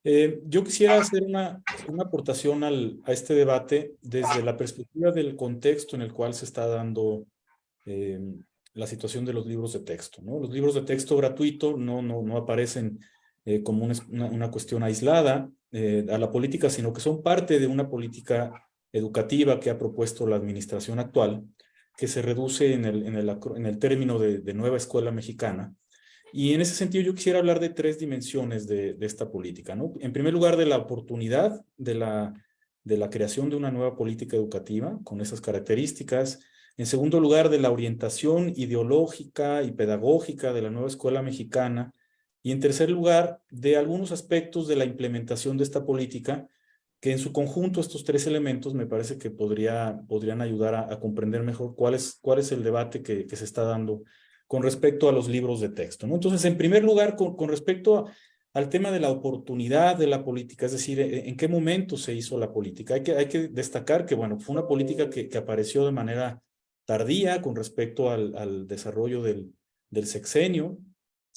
Yo quisiera hacer una aportación a este debate desde la perspectiva del contexto en el cual se está dando la situación de los libros de texto, ¿no? Los libros de texto gratuito no aparecen como una cuestión aislada a la política, sino que son parte de una política educativa que ha propuesto la administración actual, que se reduce en el término de nueva escuela mexicana. Y en ese sentido yo quisiera hablar de tres dimensiones de esta política, ¿no? En primer lugar, de la oportunidad de la creación de una nueva política educativa con esas características. En segundo lugar, de la orientación ideológica y pedagógica de la nueva escuela mexicana. Y en tercer lugar, de algunos aspectos de la implementación de esta política, que en su conjunto estos tres elementos me parece que podrían ayudar a comprender mejor cuál es el debate que se está dando con respecto a los libros de texto, ¿no? Entonces, en primer lugar, con respecto al tema de la oportunidad de la política, es decir, en qué momento se hizo la política. Hay que destacar que, bueno, fue una política que apareció de manera tardía con respecto al desarrollo del sexenio.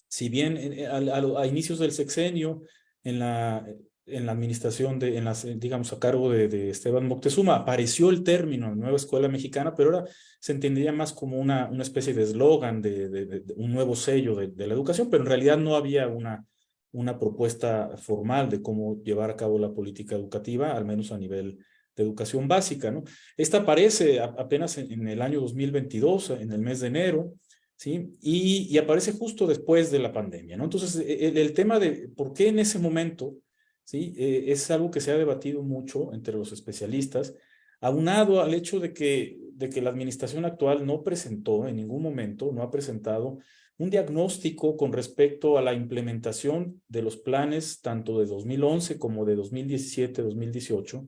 Si bien a inicios del sexenio, en la administración, digamos, a cargo de Esteban Moctezuma, apareció el término Nueva Escuela Mexicana, pero ahora se entendería más como una especie de eslogan, de un nuevo sello de la educación, pero en realidad no había una propuesta formal de cómo llevar a cabo la política educativa, al menos a nivel de educación básica, ¿no? Esta aparece apenas en el año 2022, en el mes de enero, ¿sí? Y aparece justo después de la pandemia, ¿no? Entonces, el tema de por qué en ese momento, ¿sí? Es algo que se ha debatido mucho entre los especialistas, aunado al hecho de que la administración actual no presentó en ningún momento, no ha presentado un diagnóstico con respecto a la implementación de los planes tanto de 2011 como de 2017-2018,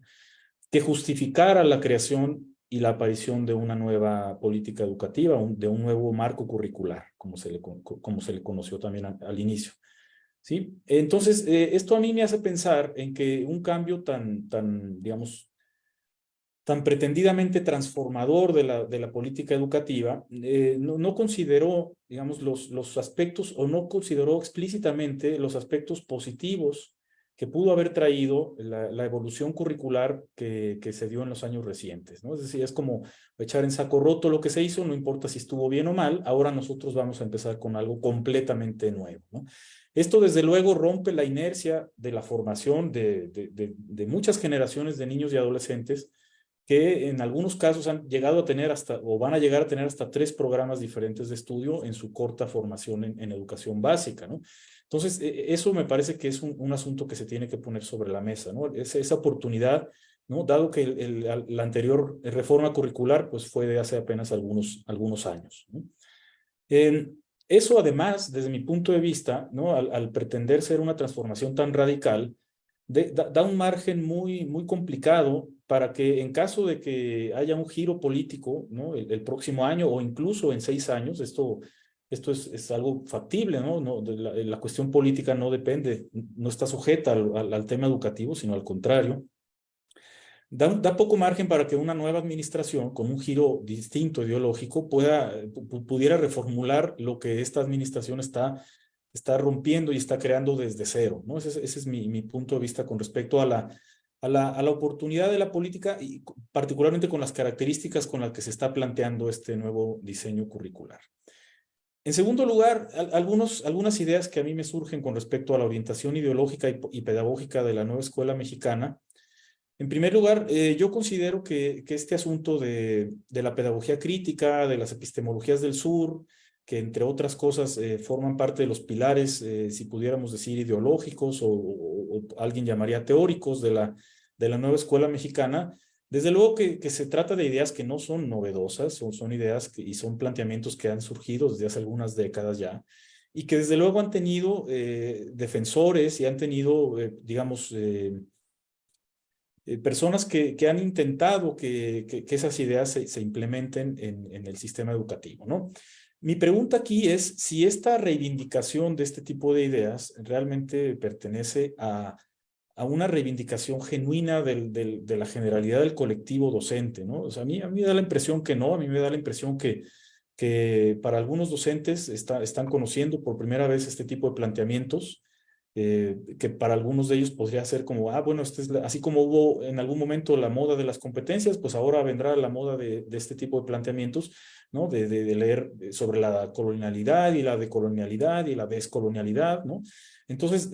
que justificara la creación y la aparición de una nueva política educativa, de un nuevo marco curricular, como se le conoció también al inicio. ¿Sí? Entonces, esto a mí me hace pensar en que un cambio tan digamos, tan pretendidamente transformador de la política educativa, no consideró, digamos, los aspectos, o no consideró explícitamente los aspectos positivos que pudo haber traído la evolución curricular que se dio en los años recientes, ¿no? Es decir, es como echar en saco roto lo que se hizo, no importa si estuvo bien o mal, ahora nosotros vamos a empezar con algo completamente nuevo, ¿no? Esto, desde luego, rompe la inercia de la formación de muchas generaciones de niños y adolescentes que en algunos casos han llegado a tener hasta, o van a llegar a tener hasta 3 programas diferentes de estudio en su corta formación en educación básica, ¿no? Entonces, eso me parece que es un asunto que se tiene que poner sobre la mesa, ¿no? Esa oportunidad, ¿no? Dado que la anterior reforma curricular pues fue de hace apenas algunos años, ¿no? Eso, además, desde mi punto de vista, ¿no? Al pretender ser una transformación tan radical, da un margen muy complicado para que, en caso de que haya un giro político, ¿no? El próximo año o incluso en 6 años, esto es algo factible, ¿no? La cuestión política no depende, no está sujeta al tema educativo, sino al contrario. Da poco margen para que una nueva administración con un giro distinto ideológico pudiera reformular lo que esta administración está rompiendo y está creando desde cero, ¿no? Ese es mi punto de vista con respecto a la oportunidad de la política, y particularmente con las características con las que se está planteando este nuevo diseño curricular. En segundo lugar, algunas ideas que a mí me surgen con respecto a la orientación ideológica y pedagógica de la nueva escuela mexicana. En primer lugar, yo considero que este asunto de la pedagogía crítica, de las epistemologías del sur, que entre otras cosas forman parte de los pilares, si pudiéramos decir, ideológicos o alguien llamaría teóricos de la nueva escuela mexicana, desde luego que se trata de ideas que no son novedosas, son ideas y son planteamientos que han surgido desde hace algunas décadas ya, y que desde luego han tenido defensores y han tenido, digamos, personas que han intentado que esas ideas se implementen en el sistema educativo, ¿no? Mi pregunta aquí es si esta reivindicación de este tipo de ideas realmente pertenece a una reivindicación genuina de la generalidad del colectivo docente, ¿no? O sea, a mí me da la impresión que no, a mí me da la impresión que para algunos docentes están conociendo por primera vez este tipo de planteamientos, que para algunos de ellos podría ser como, bueno, así como hubo en algún momento la moda de las competencias, pues ahora vendrá la moda de este tipo de planteamientos, ¿no? De leer sobre la colonialidad y la decolonialidad y la descolonialidad, ¿no? Entonces,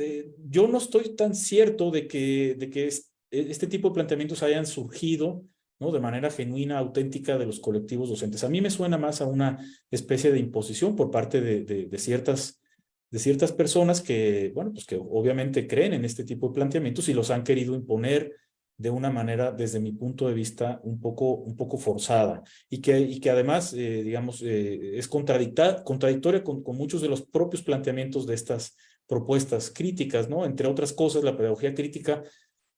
yo no estoy tan cierto de que este tipo de planteamientos hayan surgido, ¿no? De manera genuina, auténtica de los colectivos docentes. A mí me suena más a una especie de imposición por parte de ciertas personas que, bueno, pues que obviamente creen en este tipo de planteamientos y los han querido imponer de una manera, desde mi punto de vista, un poco forzada, y que además, digamos, es contradictoria con muchos de los propios planteamientos de estas propuestas críticas, ¿no? Entre otras cosas, la pedagogía crítica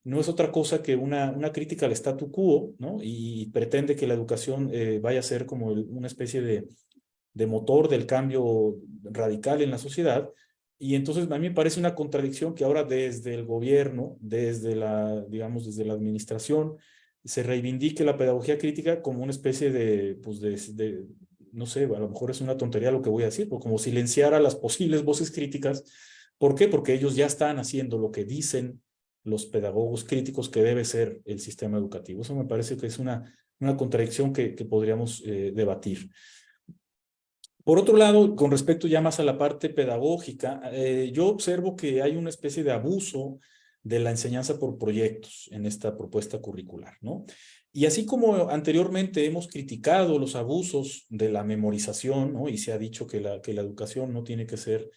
no es otra cosa que una crítica al statu quo, ¿no? Y pretende que la educación vaya a ser como una especie de motor del cambio radical en la sociedad. Y entonces a mí me parece una contradicción que ahora desde el gobierno, digamos, desde la administración, se reivindique la pedagogía crítica como una especie pues no sé, a lo mejor es una tontería lo que voy a decir, pero como silenciar a las posibles voces críticas. ¿Por qué? Porque ellos ya están haciendo lo que dicen los pedagogos críticos que debe ser el sistema educativo. Eso me parece que es una contradicción que podríamos debatir. Por otro lado, con respecto ya más a la parte pedagógica, yo observo que hay una especie de abuso de la enseñanza por proyectos en esta propuesta curricular, ¿no? Y así como anteriormente hemos criticado los abusos de la memorización, ¿no? Y se ha dicho que la educación no tiene que ser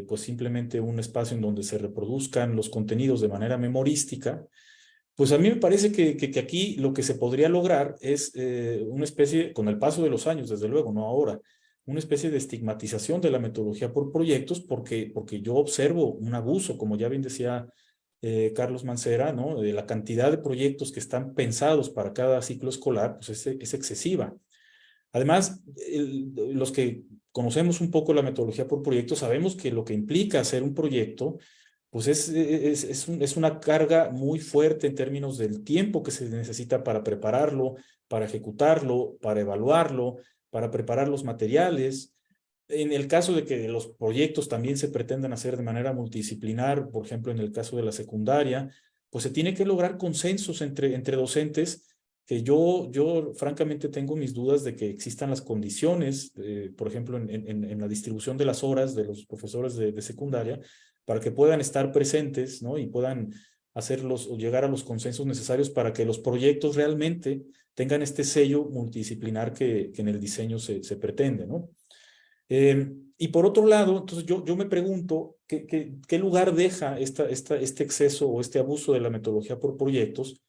pues simplemente un espacio en donde se reproduzcan los contenidos de manera memorística, pues a mí me parece que aquí lo que se podría lograr es una especie, con el paso de los años, desde luego, no ahora, una especie de estigmatización de la metodología por proyectos, porque yo observo un abuso, como ya bien decía Carlos Mancera, ¿no? De la cantidad de proyectos que están pensados para cada ciclo escolar, pues es excesiva. Además, los que conocemos un poco la metodología por proyectos sabemos que lo que implica hacer un proyecto pues es una carga muy fuerte en términos del tiempo que se necesita para prepararlo, para ejecutarlo, para evaluarlo, para preparar los materiales. En el caso de que los proyectos también se pretendan hacer de manera multidisciplinar, por ejemplo, en el caso de la secundaria, pues se tiene que lograr consensos entre docentes, que yo francamente tengo mis dudas de que existan las condiciones, por ejemplo, en la distribución de las horas de los profesores de secundaria, para que puedan estar presentes, ¿no? Y puedan hacerlos o llegar a los consensos necesarios para que los proyectos realmente tengan este sello multidisciplinar que en el diseño se pretende, ¿no? Y por otro lado, entonces yo me pregunto, ¿qué lugar deja este exceso o este abuso de la metodología por proyectos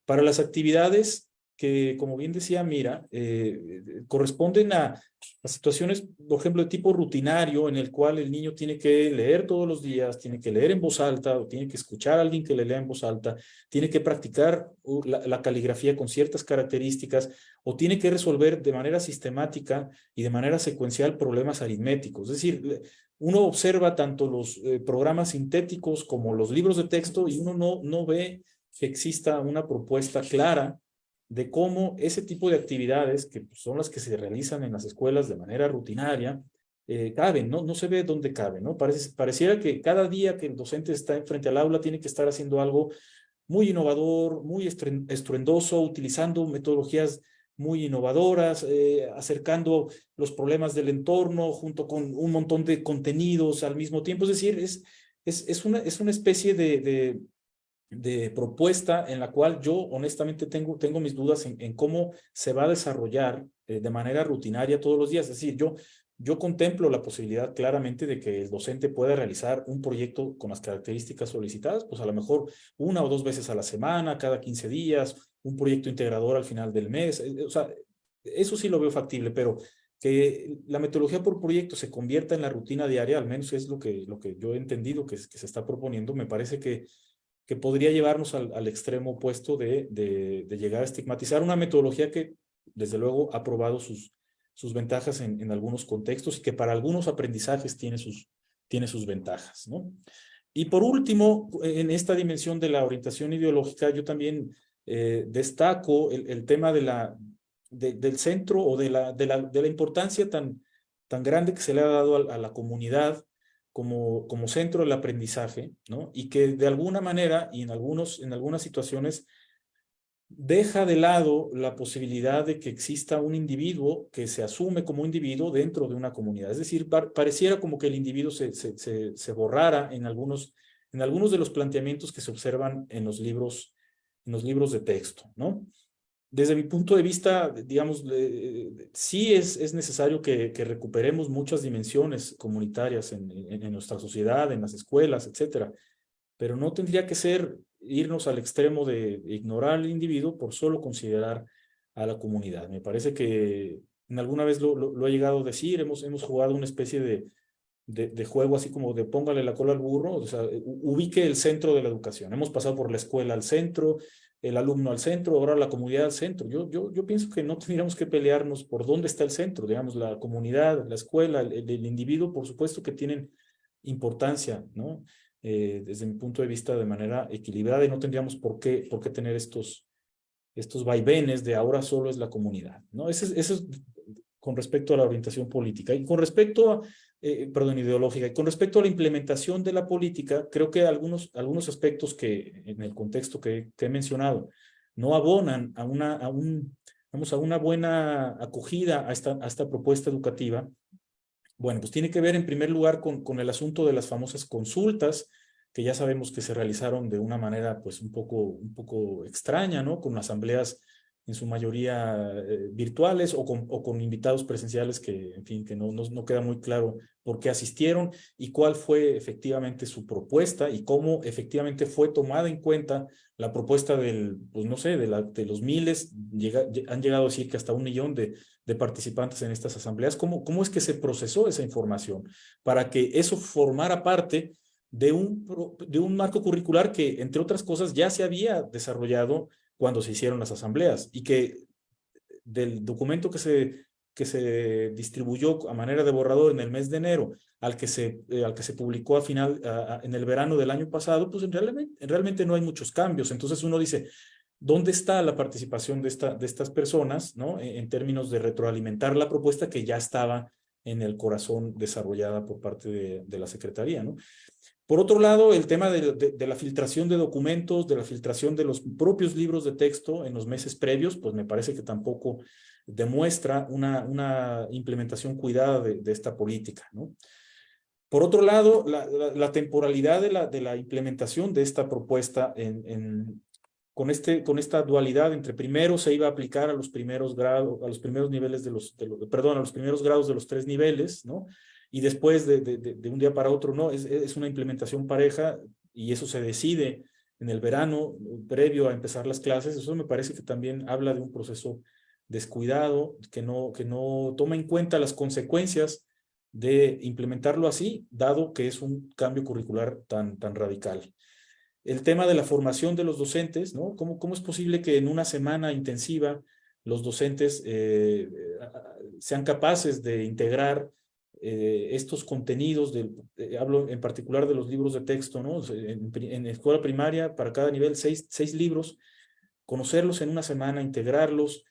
para las actividades que, como bien decía Mira, corresponden a situaciones, por ejemplo, de tipo rutinario, en el cual el niño tiene que leer todos los días, tiene que leer en voz alta, o tiene que escuchar a alguien que le lea en voz alta, tiene que practicar la caligrafía con ciertas características, o tiene que resolver de manera sistemática y de manera secuencial problemas aritméticos. Es decir, uno observa tanto los programas sintéticos como los libros de texto y uno no ve que exista una propuesta clara de cómo ese tipo de actividades, que son las que se realizan en las escuelas de manera rutinaria, caben, ¿no? No se ve dónde caben, ¿no? Pareciera que cada día que el docente está frente al aula tiene que estar haciendo algo muy innovador, muy estruendoso, utilizando metodologías muy innovadoras, acercando los problemas del entorno junto con un montón de contenidos al mismo tiempo. Es decir, es una especie de propuesta en la cual yo honestamente tengo mis dudas en cómo se va a desarrollar de manera rutinaria todos los días. Es decir, yo contemplo la posibilidad claramente de que el docente pueda realizar un proyecto con las características solicitadas, pues a lo mejor 1 o 2 veces a la semana, cada 15 días, un proyecto integrador al final del mes. O sea, eso sí lo veo factible, pero que la metodología por proyecto se convierta en la rutina diaria, al menos es lo que yo he entendido que se está proponiendo, me parece que podría llevarnos al extremo opuesto de llegar a estigmatizar una metodología que, desde luego, ha probado sus ventajas en algunos contextos y que para algunos aprendizajes tiene sus ventajas, ¿no? Y por último, en esta dimensión de la orientación ideológica, yo también destaco el tema del centro o de la importancia tan grande que se le ha dado a la comunidad como centro del aprendizaje, ¿no? Y que de alguna manera y en algunas situaciones deja de lado la posibilidad de que exista un individuo que se asume como individuo dentro de una comunidad. Es decir, pareciera como que el individuo se borrara en algunos de los planteamientos que se observan en los libros de texto, ¿no? Desde mi punto de vista, digamos, sí es necesario que recuperemos muchas dimensiones comunitarias en nuestra sociedad, en las escuelas, etcétera, pero no tendría que ser irnos al extremo de ignorar al individuo por solo considerar a la comunidad. Me parece que alguna vez lo he llegado a decir, hemos jugado una especie de juego así como de póngale la cola al burro, o sea, ubique el centro de la educación. Hemos pasado por la escuela al centro, el alumno al centro, ahora la comunidad al centro. Yo pienso que no tendríamos que pelearnos por dónde está el centro, digamos, la comunidad, la escuela, el individuo, por supuesto que tienen importancia, ¿no? Desde mi punto de vista, de manera equilibrada, y no tendríamos por qué tener estos vaivenes de ahora solo es la comunidad, ¿no? Eso es con respecto a la orientación política. Y con respecto a, ideológica. Y con respecto a la implementación de la política, creo que algunos aspectos que en el contexto que he mencionado no abonan a una buena acogida a esta propuesta educativa. Bueno, pues tiene que ver en primer lugar con el asunto de las famosas consultas, que ya sabemos que se realizaron de una manera pues un poco extraña, ¿no? Con asambleas en su mayoría virtuales o con invitados presenciales que, en fin, que no queda muy claro por qué asistieron y cuál fue efectivamente su propuesta y cómo efectivamente fue tomada en cuenta la propuesta pues no sé, de los miles, han llegado a decir que hasta 1 millón de participantes en estas asambleas. ¿Cómo es que se procesó esa información para que eso formara parte de un marco curricular que, entre otras cosas, ya se había desarrollado cuando se hicieron las asambleas y que del documento que se que se distribuyó a manera de borrador en el mes de enero al que se publicó en el verano del año pasado, pues realmente no hay muchos cambios. Entonces uno dice, ¿dónde está la participación de estas personas, ¿no? En términos de retroalimentar la propuesta que ya estaba en el corazón desarrollada por parte de la Secretaría, ¿no? Por otro lado, el tema de la filtración de documentos, de la filtración de los propios libros de texto en los meses previos, pues me parece que tampoco demuestra una implementación cuidada de esta política, ¿no? Por otro lado, la temporalidad de la implementación de esta propuesta con esta dualidad entre primero se iba a aplicar a los primeros grados, a los primeros niveles a los primeros grados de los 3 niveles, ¿no? Y después de un día para otro, no, es una implementación pareja y eso se decide en el verano previo a empezar las clases. Eso me parece que también habla de un proceso descuidado, que no toma en cuenta las consecuencias de implementarlo así, dado que es un cambio curricular tan radical. El tema de la formación de los docentes, ¿no? ¿Cómo es posible que en una semana intensiva los docentes sean capaces de integrar estos contenidos? Hablo en particular de los libros de texto, ¿no? En escuela primaria, para cada nivel, 6 libros, conocerlos en una semana, integrarlos.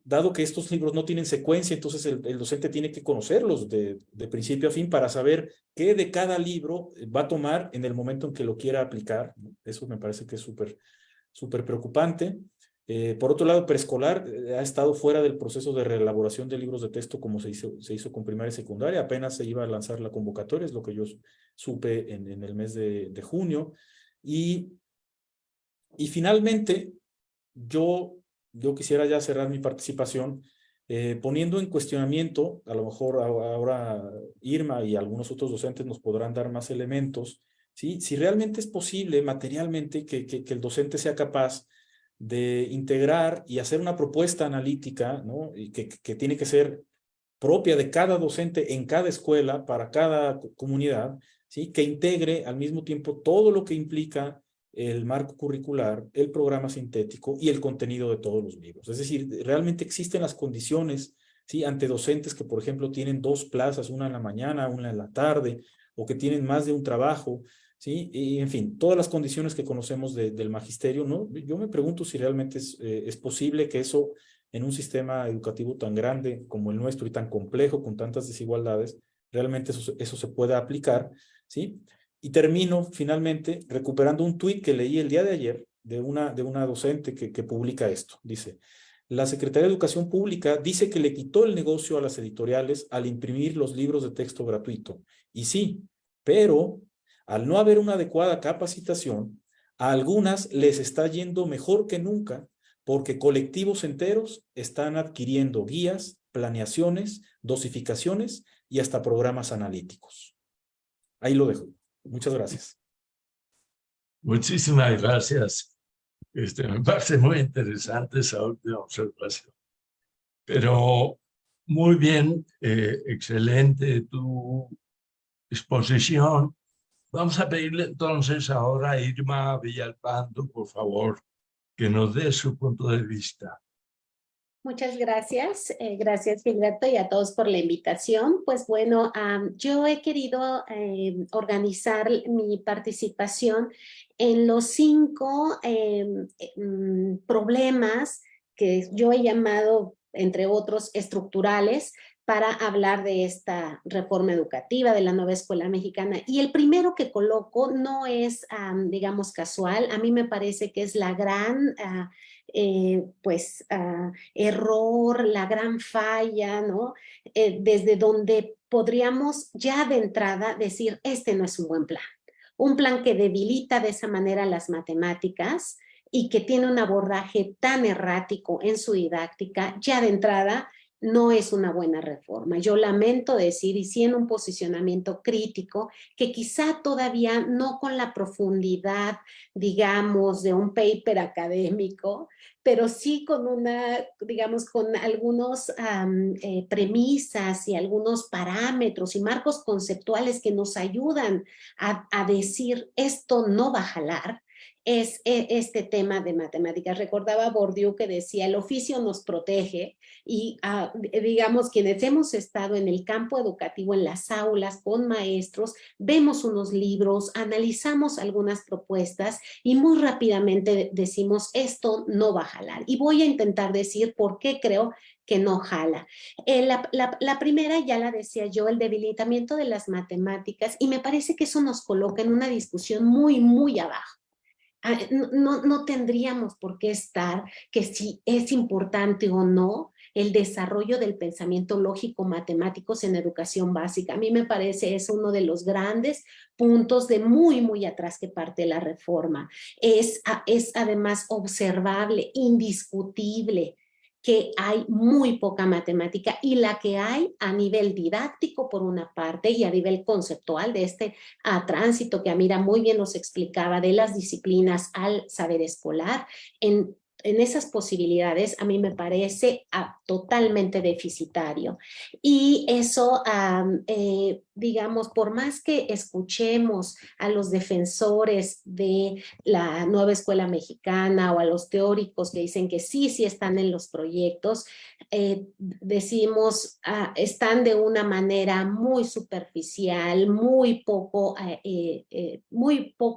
Dado que estos libros no tienen secuencia, entonces el docente tiene que conocerlos de principio a fin para saber qué de cada libro va a tomar en el momento en que lo quiera aplicar. Eso me parece que es súper preocupante. Por otro lado, preescolar ha estado fuera del proceso de reelaboración de libros de texto como se hizo con primaria y secundaria. Apenas se iba a lanzar la convocatoria, es lo que yo supe en el mes de junio. Y finalmente, yo quisiera ya cerrar mi participación poniendo en cuestionamiento, a lo mejor ahora Irma y algunos otros docentes nos podrán dar más elementos, ¿sí? Si realmente es posible materialmente que el docente sea capaz de integrar y hacer una propuesta analítica, ¿no? Y que tiene que ser propia de cada docente en cada escuela, para cada comunidad, ¿sí? Que integre al mismo tiempo todo lo que implica el marco curricular, el programa sintético y el contenido de todos los libros. Es decir, realmente existen las condiciones, ¿sí? Ante docentes que, por ejemplo, tienen 2 plazas, una en la mañana, una en la tarde, o que tienen más de un trabajo, ¿sí? Y, en fin, todas las condiciones que conocemos del magisterio, ¿no? Yo me pregunto si realmente es posible que eso, en un sistema educativo tan grande como el nuestro y tan complejo, con tantas desigualdades, realmente eso se pueda aplicar, ¿sí? Y termino finalmente recuperando un tuit que leí el día de ayer de una docente que publica esto. Dice: la Secretaría de Educación Pública dice que le quitó el negocio a las editoriales al imprimir los libros de texto gratuito. Y sí, pero al no haber una adecuada capacitación, a algunas les está yendo mejor que nunca porque colectivos enteros están adquiriendo guías, planeaciones, dosificaciones y hasta programas analíticos. Ahí lo dejo. Muchas gracias. Muchísimas gracias. Me parece muy interesante esa última observación. Pero muy bien, excelente tu exposición. Vamos a pedirle entonces ahora a Irma Villalpando, por favor, que nos dé su punto de vista. Muchas gracias. Gracias, Gilberto, y a todos por la invitación. Pues bueno, yo he querido organizar mi participación en los 5 problemas que yo he llamado, entre otros, estructurales, para hablar de esta reforma educativa, de la nueva escuela mexicana. Y el primero que coloco no es, digamos, casual. A mí me parece que es la gran error, la gran falla, ¿no? Desde donde podríamos ya de entrada decir, este no es un buen plan. Un plan que debilita de esa manera las matemáticas y que tiene un abordaje tan errático en su didáctica, ya de entrada no es una buena reforma. Yo lamento decir, y sí en un posicionamiento crítico, que quizá todavía no con la profundidad, digamos, de un paper académico, pero sí con digamos, con algunos premisas y algunos parámetros y marcos conceptuales que nos ayudan a decir esto no va a jalar. es este tema de matemáticas. Recordaba a Bourdieu que decía, el oficio nos protege y digamos, quienes hemos estado en el campo educativo, en las aulas, con maestros, vemos unos libros, analizamos algunas propuestas y muy rápidamente decimos, esto no va a jalar. Y voy a intentar decir por qué creo que no jala. La primera, ya la decía yo, el debilitamiento de las matemáticas, y me parece que eso nos coloca en una discusión muy, muy abajo. No tendríamos por qué estar que si es importante o no el desarrollo del pensamiento lógico matemáticos en educación básica. A mí me parece es uno de los grandes puntos de muy, muy atrás que parte la reforma. Es además observable, indiscutible, que hay muy poca matemática y la que hay a nivel didáctico por una parte y a nivel conceptual de este tránsito que Amira muy bien nos explicaba de las disciplinas al saber escolar, en esas posibilidades a mí me parece totalmente deficitario. Y eso, digamos, por más que escuchemos a los defensores de la nueva escuela mexicana o a los teóricos que dicen que sí están en los proyectos, decimos, están de una manera muy superficial, muy poco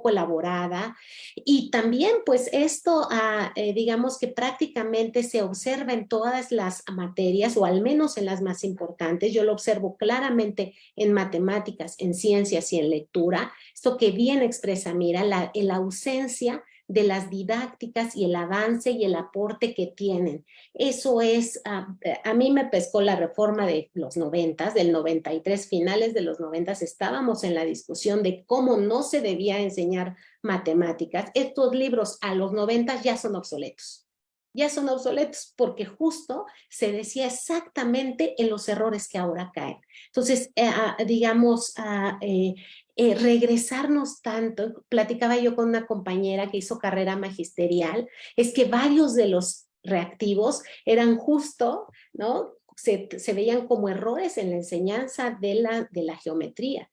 elaborada. Y también, pues, esto, digamos que prácticamente se observa en todas las materias, o al menos en las más importantes. Yo lo observo claramente en matemáticas, en ciencias y en lectura. Esto que bien expresa, mira, la ausencia de las didácticas y el avance y el aporte que tienen. Eso es, a mí me pescó la reforma de los 90, del 93, finales de los 90, estábamos en la discusión de cómo no se debía enseñar matemáticas. Estos libros a los 90 ya son obsoletos. Ya son obsoletos porque justo se decía exactamente en los errores que ahora caen. Entonces, digamos, regresarnos tanto, platicaba yo con una compañera que hizo carrera magisterial, es que varios de los reactivos eran justo, ¿no? Se veían como errores en la enseñanza de la geometría.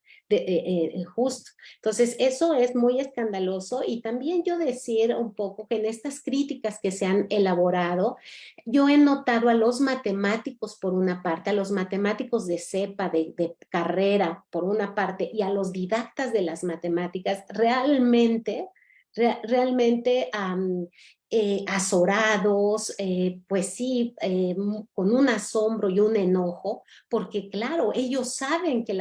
Justo. Entonces, eso es muy escandaloso. Y también yo decir un poco que en estas críticas que se han elaborado, yo he notado a los matemáticos por una parte, a los matemáticos de cepa, de carrera por una parte, y a los didactas de las matemáticas realmente azorados, pues sí, con un asombro y un enojo, porque claro, ellos saben que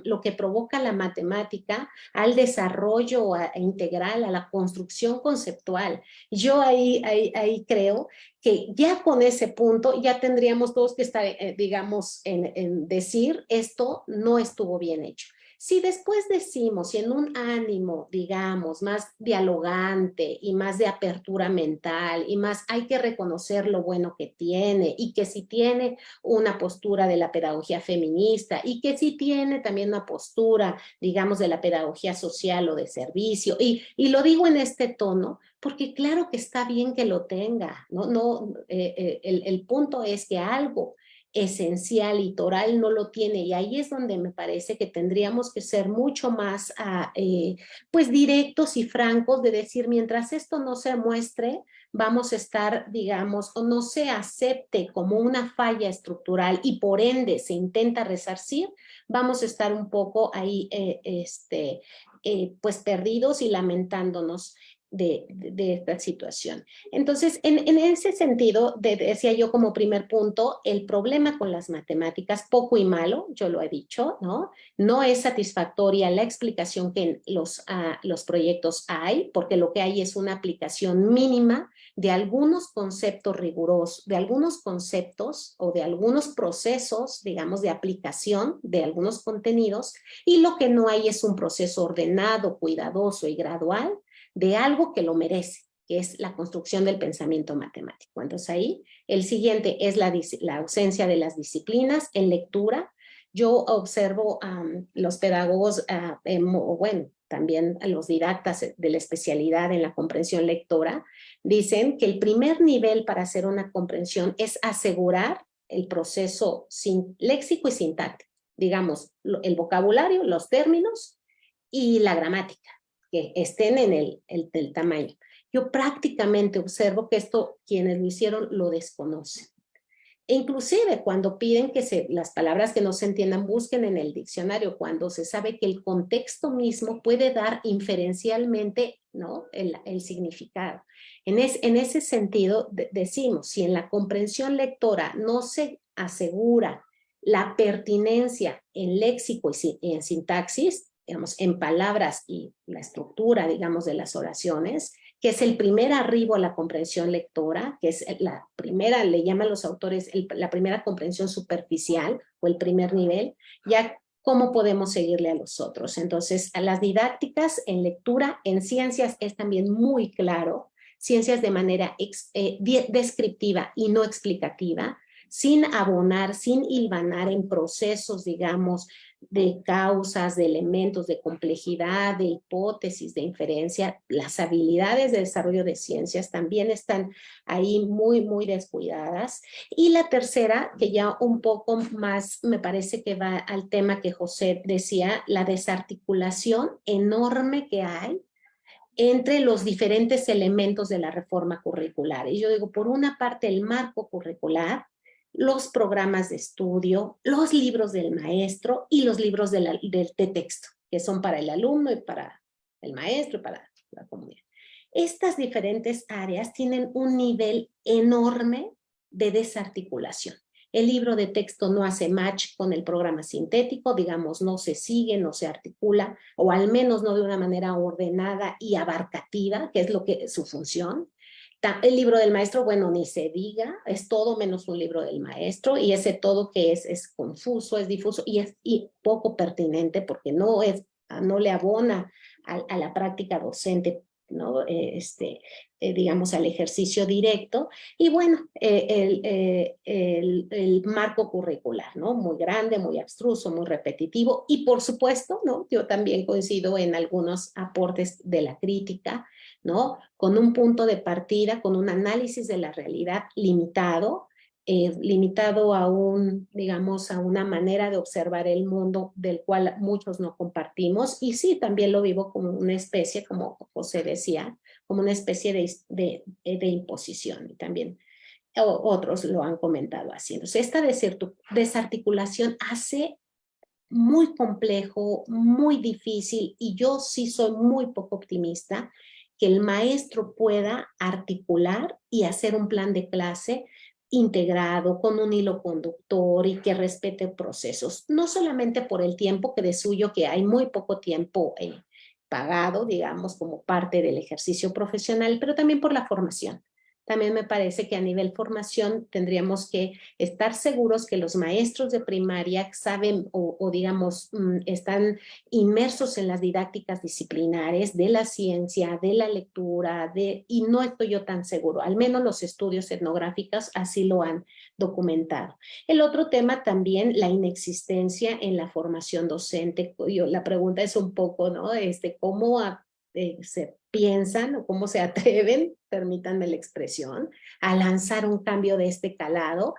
lo que provoca la matemática al desarrollo integral, a la construcción conceptual. Yo ahí creo que ya con ese punto ya tendríamos todos que estar, digamos, en decir esto no estuvo bien hecho. Si después decimos, y en un ánimo, digamos, más dialogante y más de apertura mental y más hay que reconocer lo bueno que tiene y que si tiene una postura de la pedagogía feminista y que si tiene también una postura, digamos, de la pedagogía social o de servicio, y lo digo en este tono, porque claro que está bien que lo tenga, ¿no? El punto es que algo esencial y Toral no lo tiene, y ahí es donde me parece que tendríamos que ser mucho más pues directos y francos de decir, mientras esto no se muestre, vamos a estar, digamos, o no se acepte como una falla estructural y por ende se intenta resarcir, vamos a estar un poco ahí pues perdidos y lamentándonos de esta situación. Entonces, en ese sentido, decía yo como primer punto, el problema con las matemáticas, poco y malo, yo lo he dicho, ¿no? No es satisfactoria la explicación que en los proyectos hay, porque lo que hay es una aplicación mínima de algunos conceptos rigurosos, de algunos conceptos o de algunos procesos, digamos, de aplicación de algunos contenidos, y lo que no hay es un proceso ordenado, cuidadoso y gradual de algo que lo merece, que es la construcción del pensamiento matemático. Entonces ahí el siguiente es la ausencia de las disciplinas en lectura. Yo observo los pedagogos, bueno, también a los didactas de la especialidad en la comprensión lectora, dicen que el primer nivel para hacer una comprensión es asegurar el proceso léxico y sintáctico, digamos, el vocabulario, los términos y la gramática. que estén en el tamaño. Yo prácticamente observo que esto quienes lo hicieron lo desconocen. E inclusive cuando piden que las palabras que no se entiendan busquen en el diccionario, cuando se sabe que el contexto mismo puede dar inferencialmente, ¿no?, el significado. En ese sentido, decimos, si en la comprensión lectora no se asegura la pertinencia en léxico y en sintaxis, digamos, en palabras y la estructura, digamos, de las oraciones, que es el primer arribo a la comprensión lectora, que es la primera, le llaman los autores, la primera comprensión superficial o el primer nivel, ya cómo podemos seguirle a los otros. Entonces, a las didácticas en lectura, en ciencias es también muy claro, ciencias de manera descriptiva y no explicativa, sin abonar, sin hilvanar en procesos, digamos, de causas, de elementos, de complejidad, de hipótesis, de inferencia. Las habilidades de desarrollo de ciencias también están ahí muy, muy descuidadas. Y la tercera, que ya un poco más me parece que va al tema que José decía, la desarticulación enorme que hay entre los diferentes elementos de la reforma curricular. Y yo digo, por una parte, el marco curricular, los programas de estudio, los libros del maestro y los libros de texto, que son para el alumno y para el maestro y para la comunidad. Estas diferentes áreas tienen un nivel enorme de desarticulación. El libro de texto no hace match con el programa sintético, digamos, no se sigue, no se articula, o al menos no de una manera ordenada y abarcativa, que es lo que su función. El libro del maestro, bueno, ni se diga, es todo menos un libro del maestro, y ese todo que es confuso, es difuso y poco pertinente porque no le abona a la práctica docente, ¿no? Digamos, al ejercicio directo. Y bueno, el marco curricular, ¿no? Muy grande, muy abstruso, muy repetitivo. Y por supuesto, ¿no?, yo también coincido en algunos aportes de la crítica, ¿no?, con un punto de partida, con un análisis de la realidad limitado, limitado a digamos, a una manera de observar el mundo del cual muchos no compartimos. Y sí, también lo vivo como una especie, como José decía, como una especie de imposición, y también otros lo han comentado así. Entonces, esta desarticulación hace muy complejo, muy difícil, y yo sí soy muy poco optimista que el maestro pueda articular y hacer un plan de clase integrado, con un hilo conductor y que respete procesos, no solamente por el tiempo, que de suyo que hay muy poco tiempo pagado, digamos, como parte del ejercicio profesional, pero también por la formación. También me parece que a nivel formación tendríamos que estar seguros que los maestros de primaria saben o digamos, están inmersos en las didácticas disciplinares de la ciencia, de la lectura, y no estoy yo tan seguro, al menos los estudios etnográficos así lo han documentado. El otro tema también, la inexistencia en la formación docente. La pregunta es un poco, ¿no?, ¿cómo se piensan o cómo se atreven, permítanme la expresión, a lanzar un cambio de este calado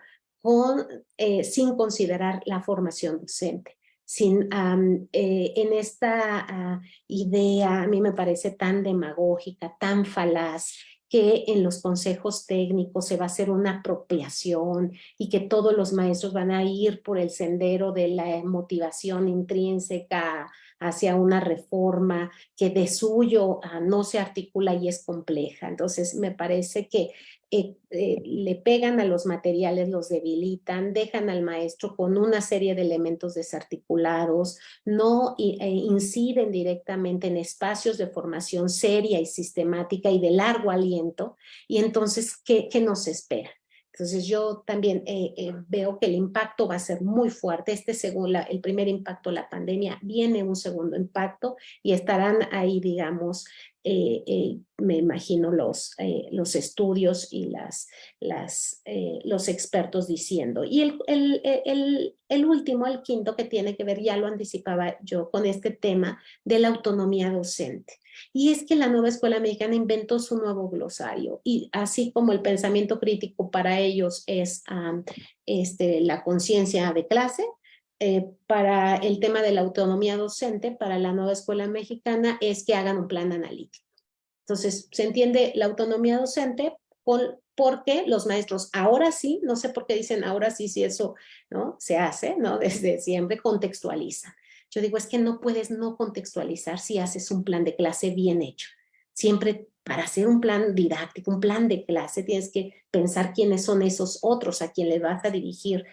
sin considerar la formación docente? En esta idea, a mí me parece tan demagógica, tan falaz, que en los consejos técnicos se va a hacer una apropiación y que todos los maestros van a ir por el sendero de la motivación intrínseca hacia una reforma que de suyo no se articula y es compleja. Entonces, me parece que le pegan a los materiales, los debilitan, dejan al maestro con una serie de elementos desarticulados, no inciden directamente en espacios de formación seria y sistemática y de largo aliento. Y entonces, ¿qué nos espera? Entonces yo también veo que el impacto va a ser muy fuerte. Según el primer impacto, la pandemia, viene un segundo impacto y estarán ahí, digamos, me imagino los estudios y los expertos diciendo. Y el último, el quinto, que tiene que ver, ya lo anticipaba yo, con este tema de la autonomía docente. Y es que la nueva escuela mexicana inventó su nuevo glosario, y así como el pensamiento crítico para ellos es la conciencia de clase, para el tema de la autonomía docente, para la nueva escuela mexicana, es que hagan un plan analítico. Entonces, se entiende la autonomía docente porque los maestros ahora sí, no sé por qué dicen ahora sí, si eso, ¿no?, se hace, ¿no?, desde siempre contextualizan. Yo digo, es que no puedes no contextualizar si haces un plan de clase bien hecho. Siempre para hacer un plan didáctico, un plan de clase, tienes que pensar quiénes son esos otros a quien les vas a dirigir,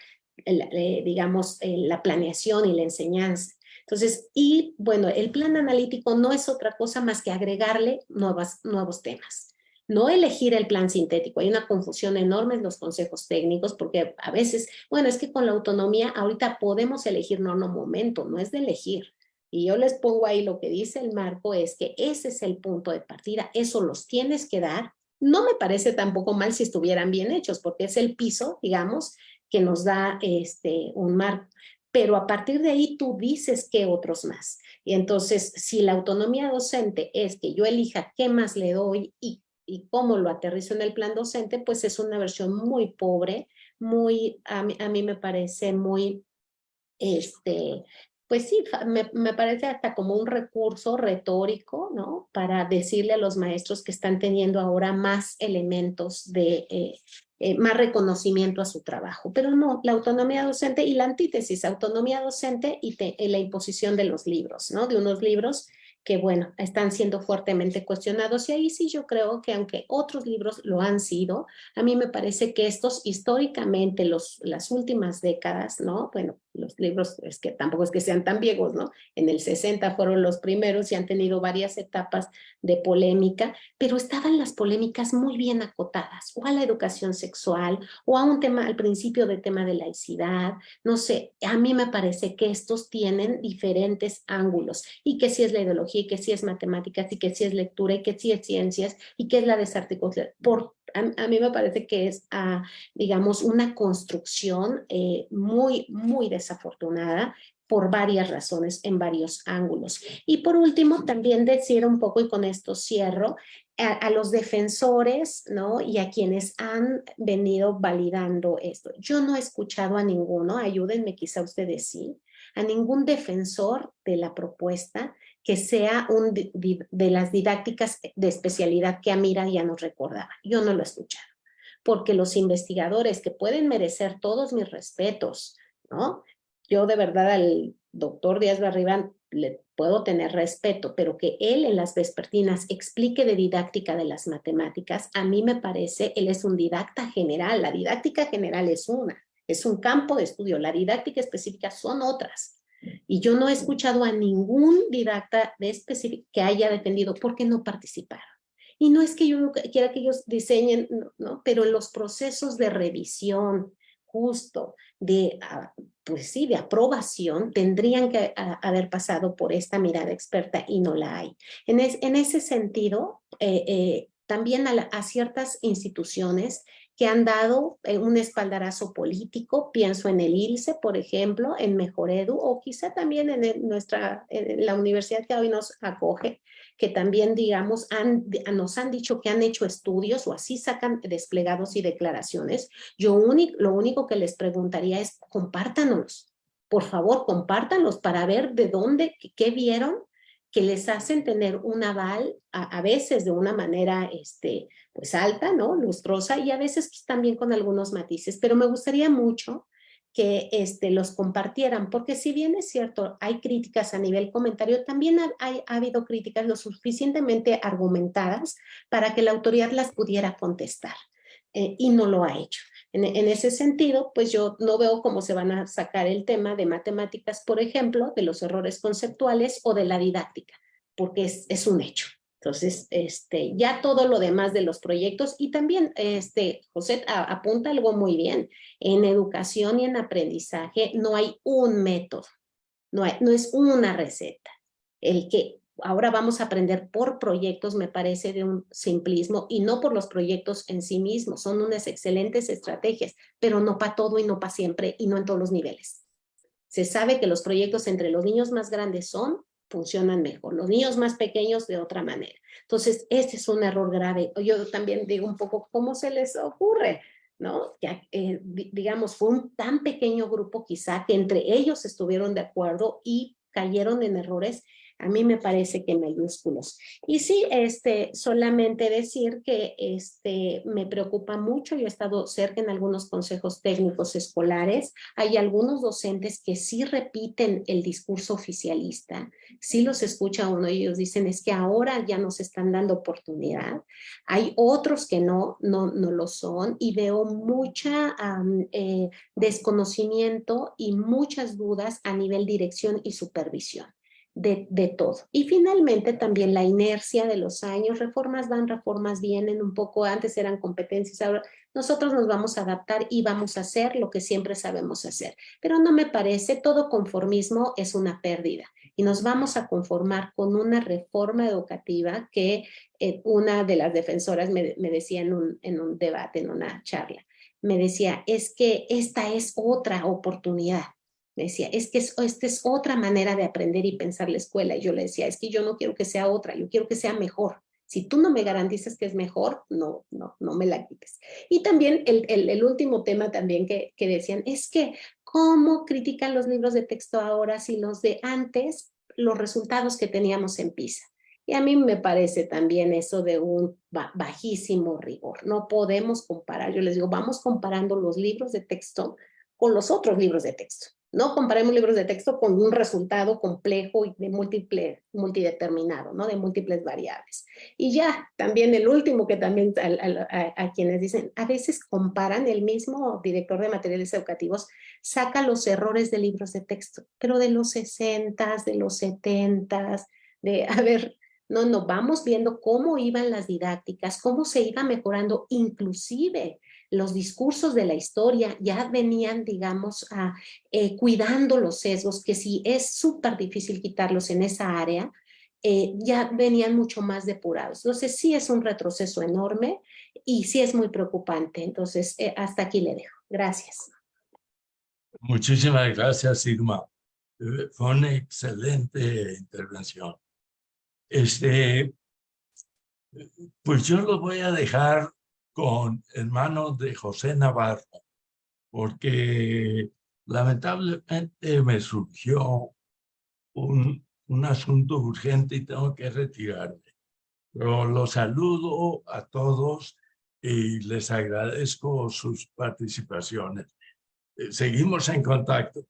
digamos, la planeación y la enseñanza. Entonces, y bueno, el plan analítico no es otra cosa más que agregarle nuevos temas. No elegir el plan sintético. Hay una confusión enorme en los consejos técnicos porque a veces, bueno, es que con la autonomía ahorita podemos elegir, no, momento, no es de elegir. Y yo les pongo ahí lo que dice el marco, es que ese es el punto de partida, eso los tienes que dar. No me parece tampoco mal si estuvieran bien hechos, porque es el piso, digamos, que nos da un marco. Pero a partir de ahí tú dices qué otros más. Y entonces, si la autonomía docente es que yo elija qué más le doy y cómo lo aterrizo en el plan docente, pues es una versión muy pobre, muy, a mí me parece muy, pues sí, me parece hasta como un recurso retórico, ¿no?, para decirle a los maestros que están teniendo ahora más elementos de más reconocimiento a su trabajo. Pero no, la autonomía docente y la antítesis, autonomía docente y la imposición de los libros, ¿no?, de unos libros que, bueno, están siendo fuertemente cuestionados. Y ahí sí yo creo que aunque otros libros lo han sido, a mí me parece que estos históricamente, las últimas décadas, ¿no?, bueno, los libros es que tampoco es que sean tan viejos, ¿no? En el 60 fueron los primeros y han tenido varias etapas de polémica, pero estaban las polémicas muy bien acotadas, o a la educación sexual, o a un tema, al principio del tema de laicidad, no sé, a mí me parece que estos tienen diferentes ángulos, y que sí es la ideología, y que sí es matemáticas, y que sí es lectura, y que sí es ciencias, y que es la desarticulación. A mí me parece que es, digamos, una construcción muy, muy desafortunada por varias razones, en varios ángulos. Y por último, también decir un poco, y con esto cierro, a los defensores, ¿no?, y a quienes han venido validando esto. Yo no he escuchado a ninguno, ayúdenme quizá ustedes sí, a ningún defensor de la propuesta que sea de las didácticas de especialidad que Amira ya nos recordaba. Yo no lo he escuchado, porque los investigadores que pueden merecer todos mis respetos, ¿no? Yo de verdad al doctor Díaz Barribán le puedo tener respeto, pero que él en las vespertinas explique de didáctica de las matemáticas, a mí me parece, él es un didacta general. La didáctica general es un campo de estudio, la didáctica específica son otras. Y yo no he escuchado a ningún didacta de específico que haya defendido porque no participaron. Y no es que yo quiera que ellos diseñen, ¿no?, pero los procesos de revisión, justo, pues sí, de aprobación, tendrían que haber pasado por esta mirada experta y no la hay. En ese sentido, también a ciertas instituciones que han dado un espaldarazo político, pienso en el ILSE, por ejemplo, en Mejoredu, o quizá también en la universidad que hoy nos acoge, que también, digamos, nos han dicho que han hecho estudios o así sacan desplegados y declaraciones. Yo lo único que les preguntaría es, compártanos, por favor, compártanos para ver de dónde, qué vieron que les hacen tener un aval, a veces de una manera pues alta, ¿no?, lustrosa, y a veces pues, también con algunos matices, pero me gustaría mucho que los compartieran, porque si bien es cierto, hay críticas a nivel comentario, también ha habido críticas lo suficientemente argumentadas para que la autoridad las pudiera contestar, y no lo ha hecho. En ese sentido, pues yo no veo cómo se van a sacar el tema de matemáticas, por ejemplo, de los errores conceptuales o de la didáctica, porque es un hecho. Entonces, ya todo lo demás de los proyectos, y también, José apunta algo muy bien, en educación y en aprendizaje no hay un método, no es una receta. El que ahora vamos a aprender por proyectos me parece de un simplismo, y no por los proyectos en sí mismos, son unas excelentes estrategias, pero no para todo y no para siempre y no en todos los niveles. Se sabe que los proyectos entre los niños más grandes funcionan mejor, los niños más pequeños de otra manera. Entonces, este es un error grave. Yo también digo un poco, ¿cómo se les ocurre? ¿no? Que, digamos, fue un tan pequeño grupo quizá que entre ellos estuvieron de acuerdo y cayeron en errores, a mí me parece que mayúsculos. Y sí, solamente decir que me preocupa mucho, yo he estado cerca en algunos consejos técnicos escolares, hay algunos docentes que sí repiten el discurso oficialista, sí los escucha uno y ellos dicen es que ahora ya nos están dando oportunidad, hay otros que no lo son y veo mucha desconocimiento y muchas dudas a nivel dirección y supervisión. De todo. Y finalmente también la inercia de los años, reformas van, reformas vienen, un poco antes eran competencias, ahora nosotros nos vamos a adaptar y vamos a hacer lo que siempre sabemos hacer. Pero no me parece, todo conformismo es una pérdida y nos vamos a conformar con una reforma educativa que una de las defensoras me decía en un debate, en una charla, me decía, es que esta es otra oportunidad. Me decía, es que esta es otra manera de aprender y pensar la escuela. Y yo le decía, es que yo no quiero que sea otra, yo quiero que sea mejor. Si tú no me garantizas que es mejor, no me la quites. Y también el último tema también que decían, es que cómo critican los libros de texto ahora si los de antes, los resultados que teníamos en PISA. Y a mí me parece también eso de un bajísimo rigor. No podemos comparar, yo les digo, vamos comparando los libros de texto con los otros libros de texto. No comparemos libros de texto con un resultado complejo y de multideterminado, ¿no? De múltiples variables. Y ya, también el último que también a quienes dicen, a veces comparan, el mismo director de materiales educativos saca los errores de libros de texto, pero de los 60s, de los 70s, a ver, no, vamos viendo cómo iban las didácticas, cómo se iba mejorando, inclusive los discursos de la historia ya venían, digamos, cuidando los sesgos, que sí es súper difícil quitarlos en esa área, ya venían mucho más depurados. Entonces sí es un retroceso enorme y sí es muy preocupante. Entonces hasta aquí le dejo. Gracias. Muchísimas gracias, Irma. Fue una excelente intervención. Pues yo lo voy a dejar en manos de José Navarro, porque lamentablemente me surgió un asunto urgente y tengo que retirarme. Pero los saludo a todos y les agradezco sus participaciones. Seguimos en contacto.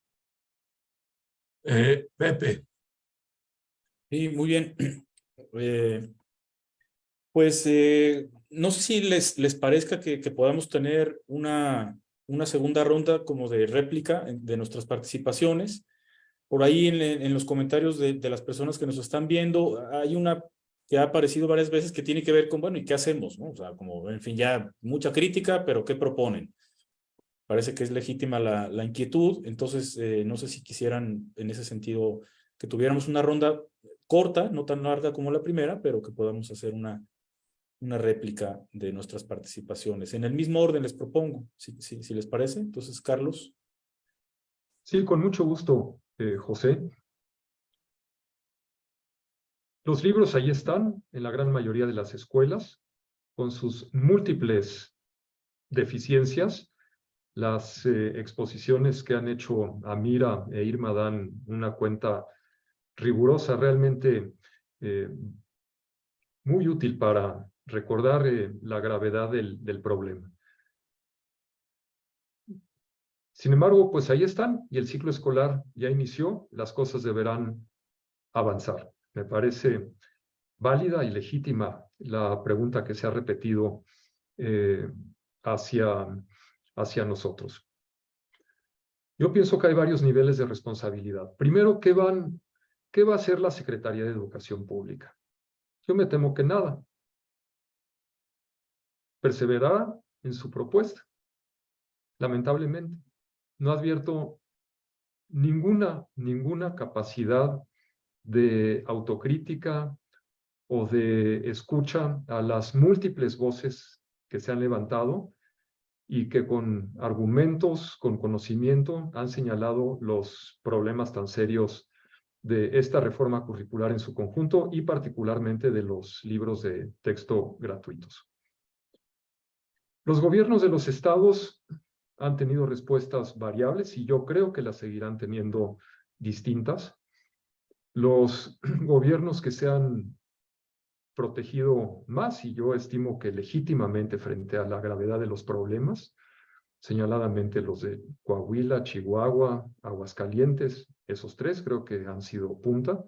Pepe. Sí, muy bien. No sé si les parezca que podamos tener una segunda ronda como de réplica de nuestras participaciones. Por ahí en los comentarios de las personas que nos están viendo, hay una que ha aparecido varias veces que tiene que ver con, bueno, ¿y qué hacemos? ¿No? O sea, como, en fin, ya mucha crítica, pero ¿qué proponen? Parece que es legítima la inquietud, entonces no sé si quisieran en ese sentido que tuviéramos una ronda corta, no tan larga como la primera, pero que podamos hacer una réplica de nuestras participaciones. En el mismo orden les propongo, si les parece. Entonces, Carlos. Sí, con mucho gusto, José. Los libros ahí están en la gran mayoría de las escuelas, con sus múltiples deficiencias. Las exposiciones que han hecho Amira e Irma dan una cuenta rigurosa, realmente muy útil para recordar la gravedad del problema. Sin embargo, pues ahí están y el ciclo escolar ya inició, las cosas deberán avanzar. Me parece válida y legítima la pregunta que se ha repetido hacia nosotros. Yo pienso que hay varios niveles de responsabilidad. Primero, ¿qué va a hacer la Secretaría de Educación Pública? Yo me temo que nada. Perseverará en su propuesta. Lamentablemente, no advierto ninguna capacidad de autocrítica o de escucha a las múltiples voces que se han levantado y que con argumentos, con conocimiento, han señalado los problemas tan serios de esta reforma curricular en su conjunto y particularmente de los libros de texto gratuitos. Los gobiernos de los estados han tenido respuestas variables y yo creo que las seguirán teniendo distintas. Los gobiernos que se han protegido más, y yo estimo que legítimamente frente a la gravedad de los problemas, señaladamente los de Coahuila, Chihuahua, Aguascalientes, esos tres creo que han sido punta,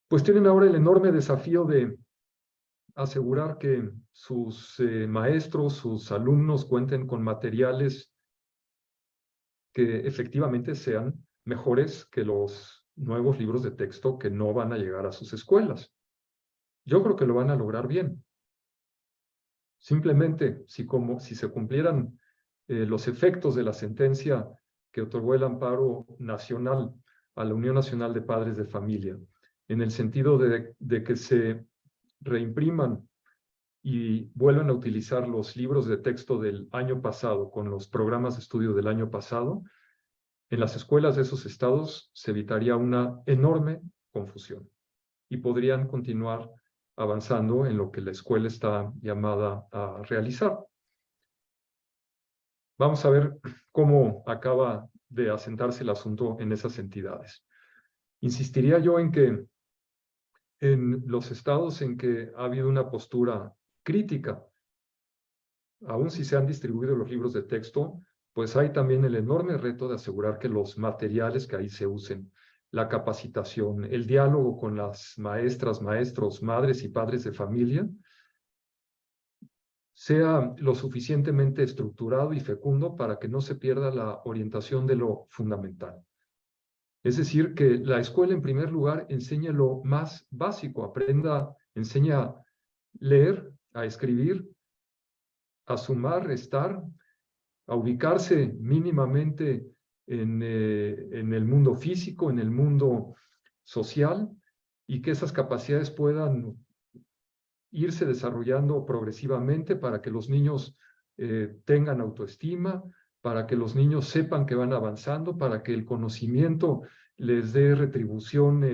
pues tienen ahora el enorme desafío de asegurar que sus maestros, sus alumnos cuenten con materiales que efectivamente sean mejores que los nuevos libros de texto que no van a llegar a sus escuelas. Yo creo que lo van a lograr bien. Simplemente, si se cumplieran los efectos de la sentencia que otorgó el amparo nacional a la Unión Nacional de Padres de Familia, en el sentido de que se reimpriman y vuelvan a utilizar los libros de texto del año pasado con los programas de estudio del año pasado, en las escuelas de esos estados se evitaría una enorme confusión y podrían continuar avanzando en lo que la escuela está llamada a realizar. Vamos a ver cómo acaba de asentarse el asunto en esas entidades. Insistiría yo en que en los estados en que ha habido una postura crítica, aun si se han distribuido los libros de texto, pues hay también el enorme reto de asegurar que los materiales que ahí se usen, la capacitación, el diálogo con las maestras, maestros, madres y padres de familia, sea lo suficientemente estructurado y fecundo para que no se pierda la orientación de lo fundamental. Es decir, que la escuela en primer lugar enseñe lo más básico, enseña a leer, a escribir, a sumar, restar, a ubicarse mínimamente en el mundo físico, en el mundo social, y que esas capacidades puedan irse desarrollando progresivamente para que los niños tengan autoestima, para que los niños sepan que van avanzando, para que el conocimiento les dé retribución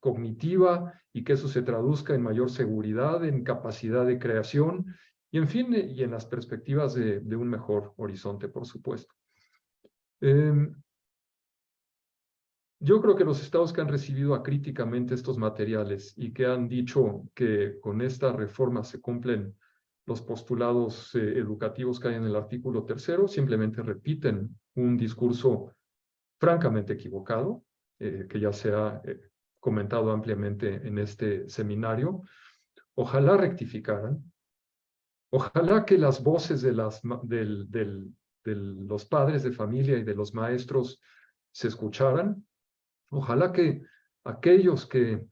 cognitiva y que eso se traduzca en mayor seguridad, en capacidad de creación y en fin, y en las perspectivas de un mejor horizonte, por supuesto. Yo creo que los estados que han recibido acríticamente estos materiales y que han dicho que con esta reforma se cumplen los postulados educativos que hay en el artículo 3º, simplemente repiten un discurso francamente equivocado, que ya se ha comentado ampliamente en este seminario. Ojalá rectificaran. Ojalá que las voces de los padres de familia y de los maestros se escucharan. Ojalá que aquellos que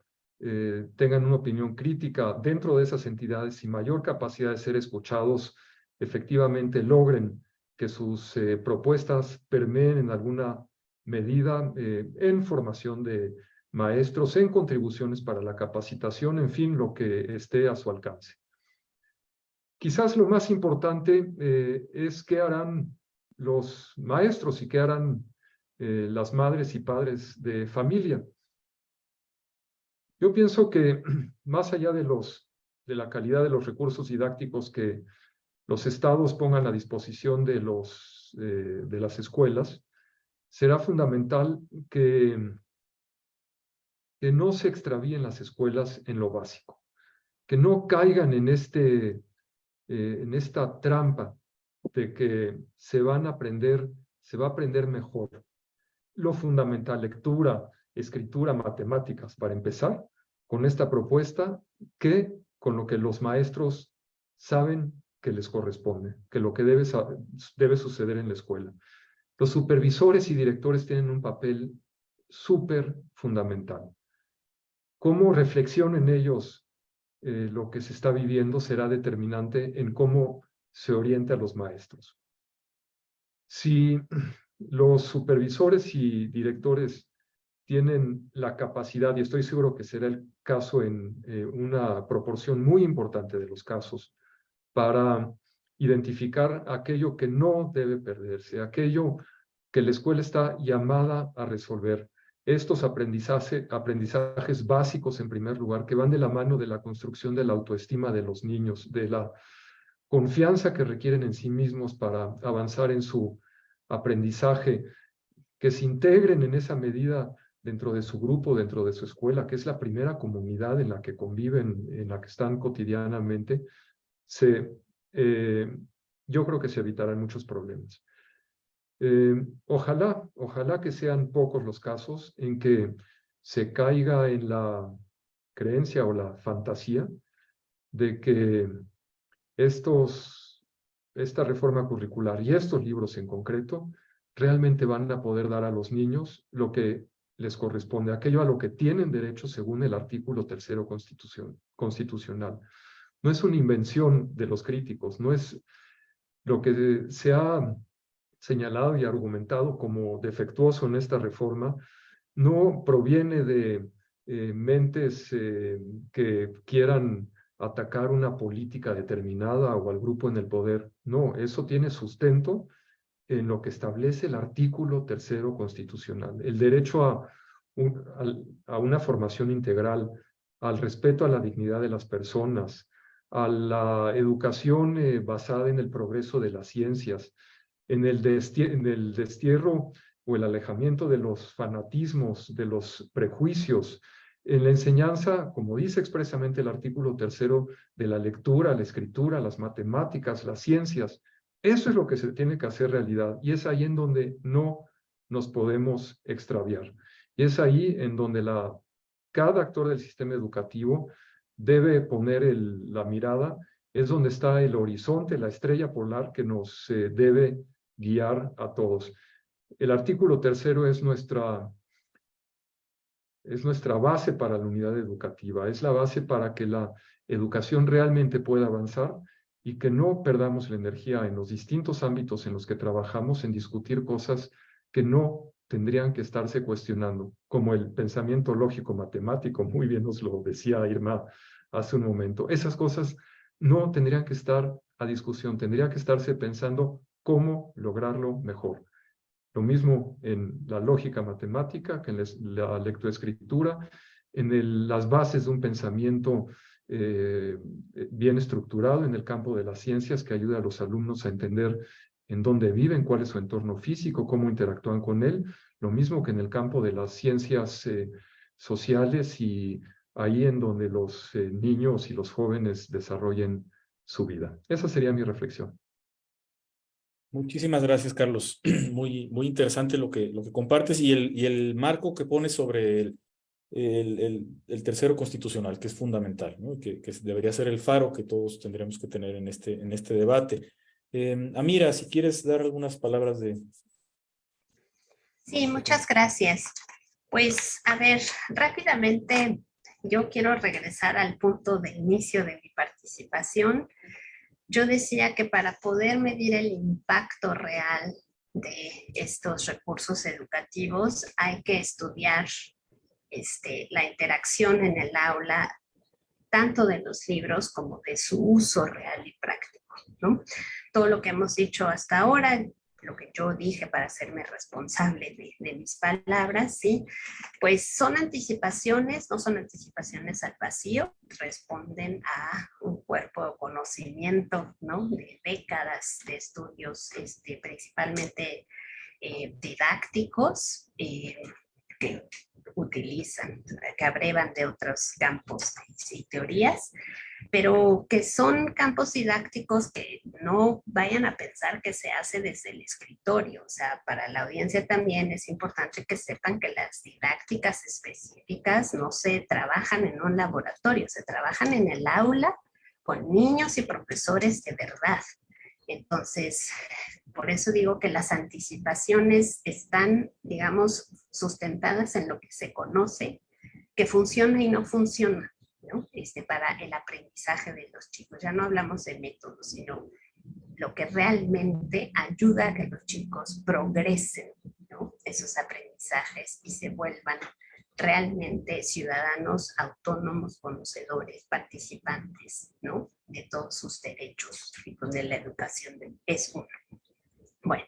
tengan una opinión crítica dentro de esas entidades y mayor capacidad de ser escuchados, efectivamente logren que sus propuestas permeen en alguna medida en formación de maestros, en contribuciones para la capacitación, en fin, lo que esté a su alcance. Quizás lo más importante es qué harán los maestros y qué harán las madres y padres de familia. Yo pienso que más allá de la calidad de los recursos didácticos que los estados pongan a disposición de las escuelas, será fundamental que no se extravíen las escuelas en lo básico, que no caigan en esta trampa de que se va a aprender mejor lo fundamental, lectura, escritura, matemáticas, para empezar, con esta propuesta que con lo que los maestros saben que les corresponde, que lo que debe suceder en la escuela. Los supervisores y directores tienen un papel súper fundamental. Cómo reflexionen ellos lo que se está viviendo será determinante en cómo se orienta a los maestros. Si los supervisores y directores tienen la capacidad, y estoy seguro que será el caso en una proporción muy importante de los casos, para identificar aquello que no debe perderse, aquello que la escuela está llamada a resolver. Estos aprendizajes básicos, en primer lugar, que van de la mano de la construcción de la autoestima de los niños, de la confianza que requieren en sí mismos para avanzar en su aprendizaje, que se integren en esa medida dentro de su grupo, dentro de su escuela, que es la primera comunidad en la que conviven, en la que están cotidianamente, yo creo que se evitarán muchos problemas. Ojalá que sean pocos los casos en que se caiga en la creencia o la fantasía de que esta reforma curricular y estos libros en concreto realmente van a poder dar a los niños lo que les corresponde, aquello a lo que tienen derecho según el artículo 3º constitucional. No es una invención de los críticos, no es lo que se ha señalado y argumentado como defectuoso en esta reforma, no proviene de mentes que quieran atacar una política determinada o al grupo en el poder. No, eso tiene sustento en lo que establece el artículo 3º constitucional, el derecho a una formación integral, al respeto a la dignidad de las personas, a la educación basada en el progreso de las ciencias, en el destierro o el alejamiento de los fanatismos, de los prejuicios, en la enseñanza, como dice expresamente el artículo 3º, de la lectura, la escritura, las matemáticas, las ciencias. Eso es lo que se tiene que hacer realidad y es ahí en donde no nos podemos extraviar. Y es ahí en donde cada actor del sistema educativo debe poner la mirada, es donde está el horizonte, la estrella polar que nos debe guiar a todos. El artículo 3º es nuestra base para la unidad educativa, es la base para que la educación realmente pueda avanzar y que no perdamos la energía en los distintos ámbitos en los que trabajamos en discutir cosas que no tendrían que estarse cuestionando, como el pensamiento lógico matemático, muy bien nos lo decía Irma hace un momento. Esas cosas no tendrían que estar a discusión, tendría que estarse pensando cómo lograrlo mejor. Lo mismo en la lógica matemática, que en la lectoescritura, en las bases de un pensamiento bien estructurado en el campo de las ciencias que ayuda a los alumnos a entender en dónde viven, cuál es su entorno físico, cómo interactúan con él, lo mismo que en el campo de las ciencias sociales y ahí en donde los niños y los jóvenes desarrollen su vida. Esa sería mi reflexión. Muchísimas gracias, Carlos. Muy interesante lo que compartes y el marco que pones sobre el 3º constitucional, que es fundamental, ¿no? Que debería ser el faro que todos tendríamos que tener en este debate. Amira, si quieres dar algunas palabras de... Sí, muchas gracias. Pues, a ver, rápidamente, yo quiero regresar al punto de inicio de mi participación. Yo decía que para poder medir el impacto real de estos recursos educativos hay que estudiar la interacción en el aula, tanto de los libros como de su uso real y práctico, ¿no? Todo lo que hemos dicho hasta ahora, lo que yo dije para hacerme responsable de mis palabras, ¿sí? Pues son anticipaciones, no son anticipaciones al vacío, responden a un cuerpo de conocimiento, ¿no? De décadas de estudios, principalmente didácticos, que utilizan, que abrevan de otros campos y teorías, pero que son campos didácticos que no vayan a pensar que se hace desde el escritorio. O sea, para la audiencia también es importante que sepan que las didácticas específicas no se trabajan en un laboratorio, se trabajan en el aula con niños y profesores de verdad. Entonces, por eso digo que las anticipaciones están, digamos, sustentadas en lo que se conoce, que funciona y no funciona, ¿no? Para el aprendizaje de los chicos. Ya no hablamos de métodos, sino lo que realmente ayuda a que los chicos progresen, ¿no? Esos aprendizajes y se vuelvan realmente ciudadanos autónomos, conocedores, participantes, ¿no? De todos sus derechos y donde la educación es uno. Bueno,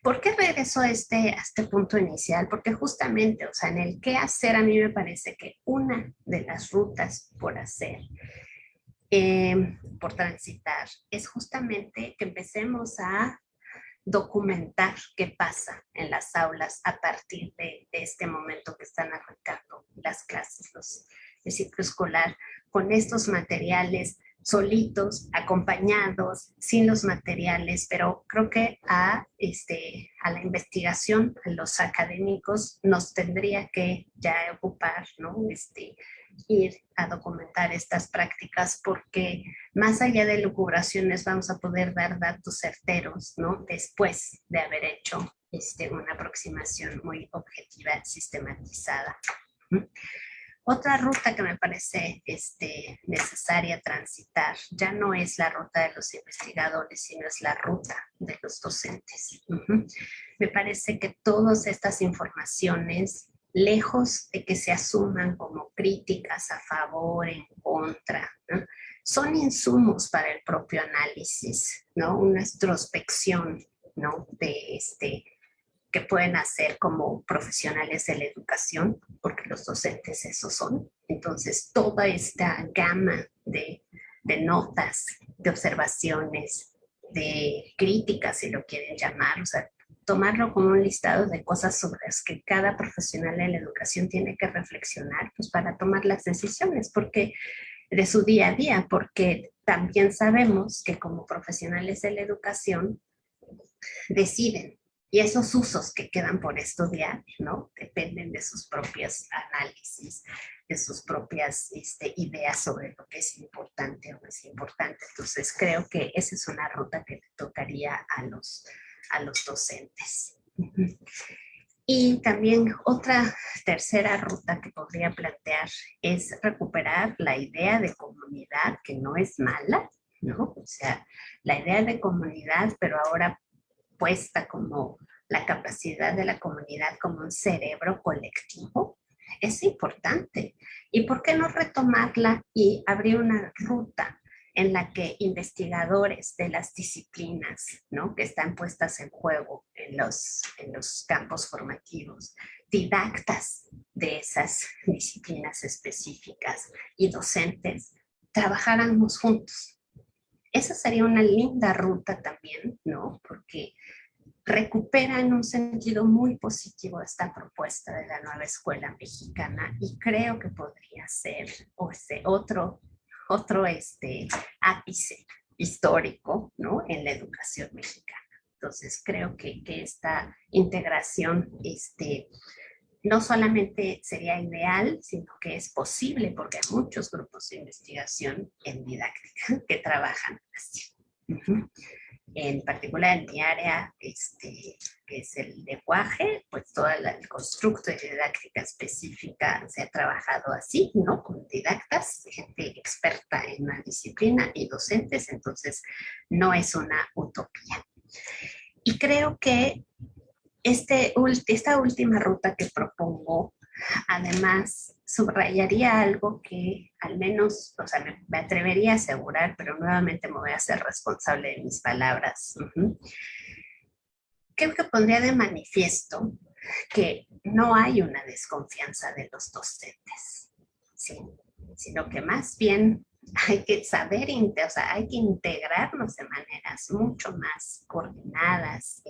¿por qué regreso a este punto inicial? Porque justamente, o sea, en el qué hacer a mí me parece que una de las rutas por hacer por transitar es justamente que empecemos a documentar qué pasa en las aulas a partir de este momento que están arrancando las clases, el ciclo escolar, con estos materiales solitos, acompañados, sin los materiales, pero creo que a la investigación, a los académicos, nos tendría que ya ocupar, ¿no? Ir a documentar estas prácticas, porque más allá de lucubraciones vamos a poder dar datos certeros, ¿no? Después de haber hecho una aproximación muy objetiva, sistematizada. Otra ruta que me parece necesaria transitar ya no es la ruta de los investigadores, sino es la ruta de los docentes. Me parece que todas estas informaciones, lejos de que se asuman como críticas a favor, en contra, ¿no?, son insumos para el propio análisis, ¿no? Una introspección, ¿no?, que pueden hacer como profesionales de la educación, porque los docentes esos son. Entonces, toda esta gama de notas, de observaciones, de críticas, si lo quieren llamar, o sea, tomarlo como un listado de cosas sobre las que cada profesional de la educación tiene que reflexionar, pues para tomar las decisiones, porque de su día a día, porque también sabemos que como profesionales de la educación deciden, y esos usos que quedan por estudiar, ¿no?, dependen de sus propios análisis, de sus propias ideas sobre lo que es importante o no es importante. Entonces creo que esa es una ruta que le tocaría a los docentes. Y también otra tercera ruta que podría plantear es recuperar la idea de comunidad, que no es mala, ¿no? O sea, la idea de comunidad, pero ahora puesta como la capacidad de la comunidad como un cerebro colectivo, es importante. ¿Y por qué no retomarla y abrir una ruta en la que investigadores de las disciplinas, ¿no?, que están puestas en juego en los campos formativos, didactas de esas disciplinas específicas y docentes, trabajáramos juntos? Esa sería una linda ruta también, ¿no? Porque recupera en un sentido muy positivo esta propuesta de la nueva escuela mexicana, y creo que podría ser otro ápice histórico, ¿no?, en la educación mexicana. Entonces creo que esta integración no solamente sería ideal, sino que es posible, porque hay muchos grupos de investigación en didáctica que trabajan así. En particular en mi área, que es el lenguaje, pues todo el constructo de didáctica específica se ha trabajado así, ¿no?, con didactas, gente experta en una disciplina y docentes. Entonces no es una utopía. Y creo que esta última ruta que propongo, además, subrayaría algo que al menos, o sea, me atrevería a asegurar, pero nuevamente me voy a hacer responsable de mis palabras. Creo que pondría de manifiesto que no hay una desconfianza de los docentes, ¿sí?, sino que más bien hay que saber, o sea, hay que integrarnos de maneras mucho más coordinadas,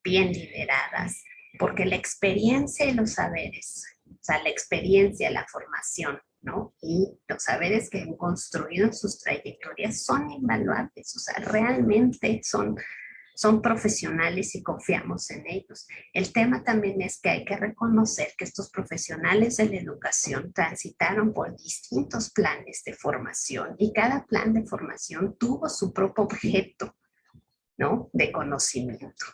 bien lideradas, porque la experiencia y los saberes, o sea, la experiencia, la formación, ¿no?, y los saberes que han construido en sus trayectorias son invaluables, o sea, realmente son profesionales y confiamos en ellos. El tema también es que hay que reconocer que estos profesionales de la educación transitaron por distintos planes de formación, y cada plan de formación tuvo su propio objeto, ¿no?, de conocimiento.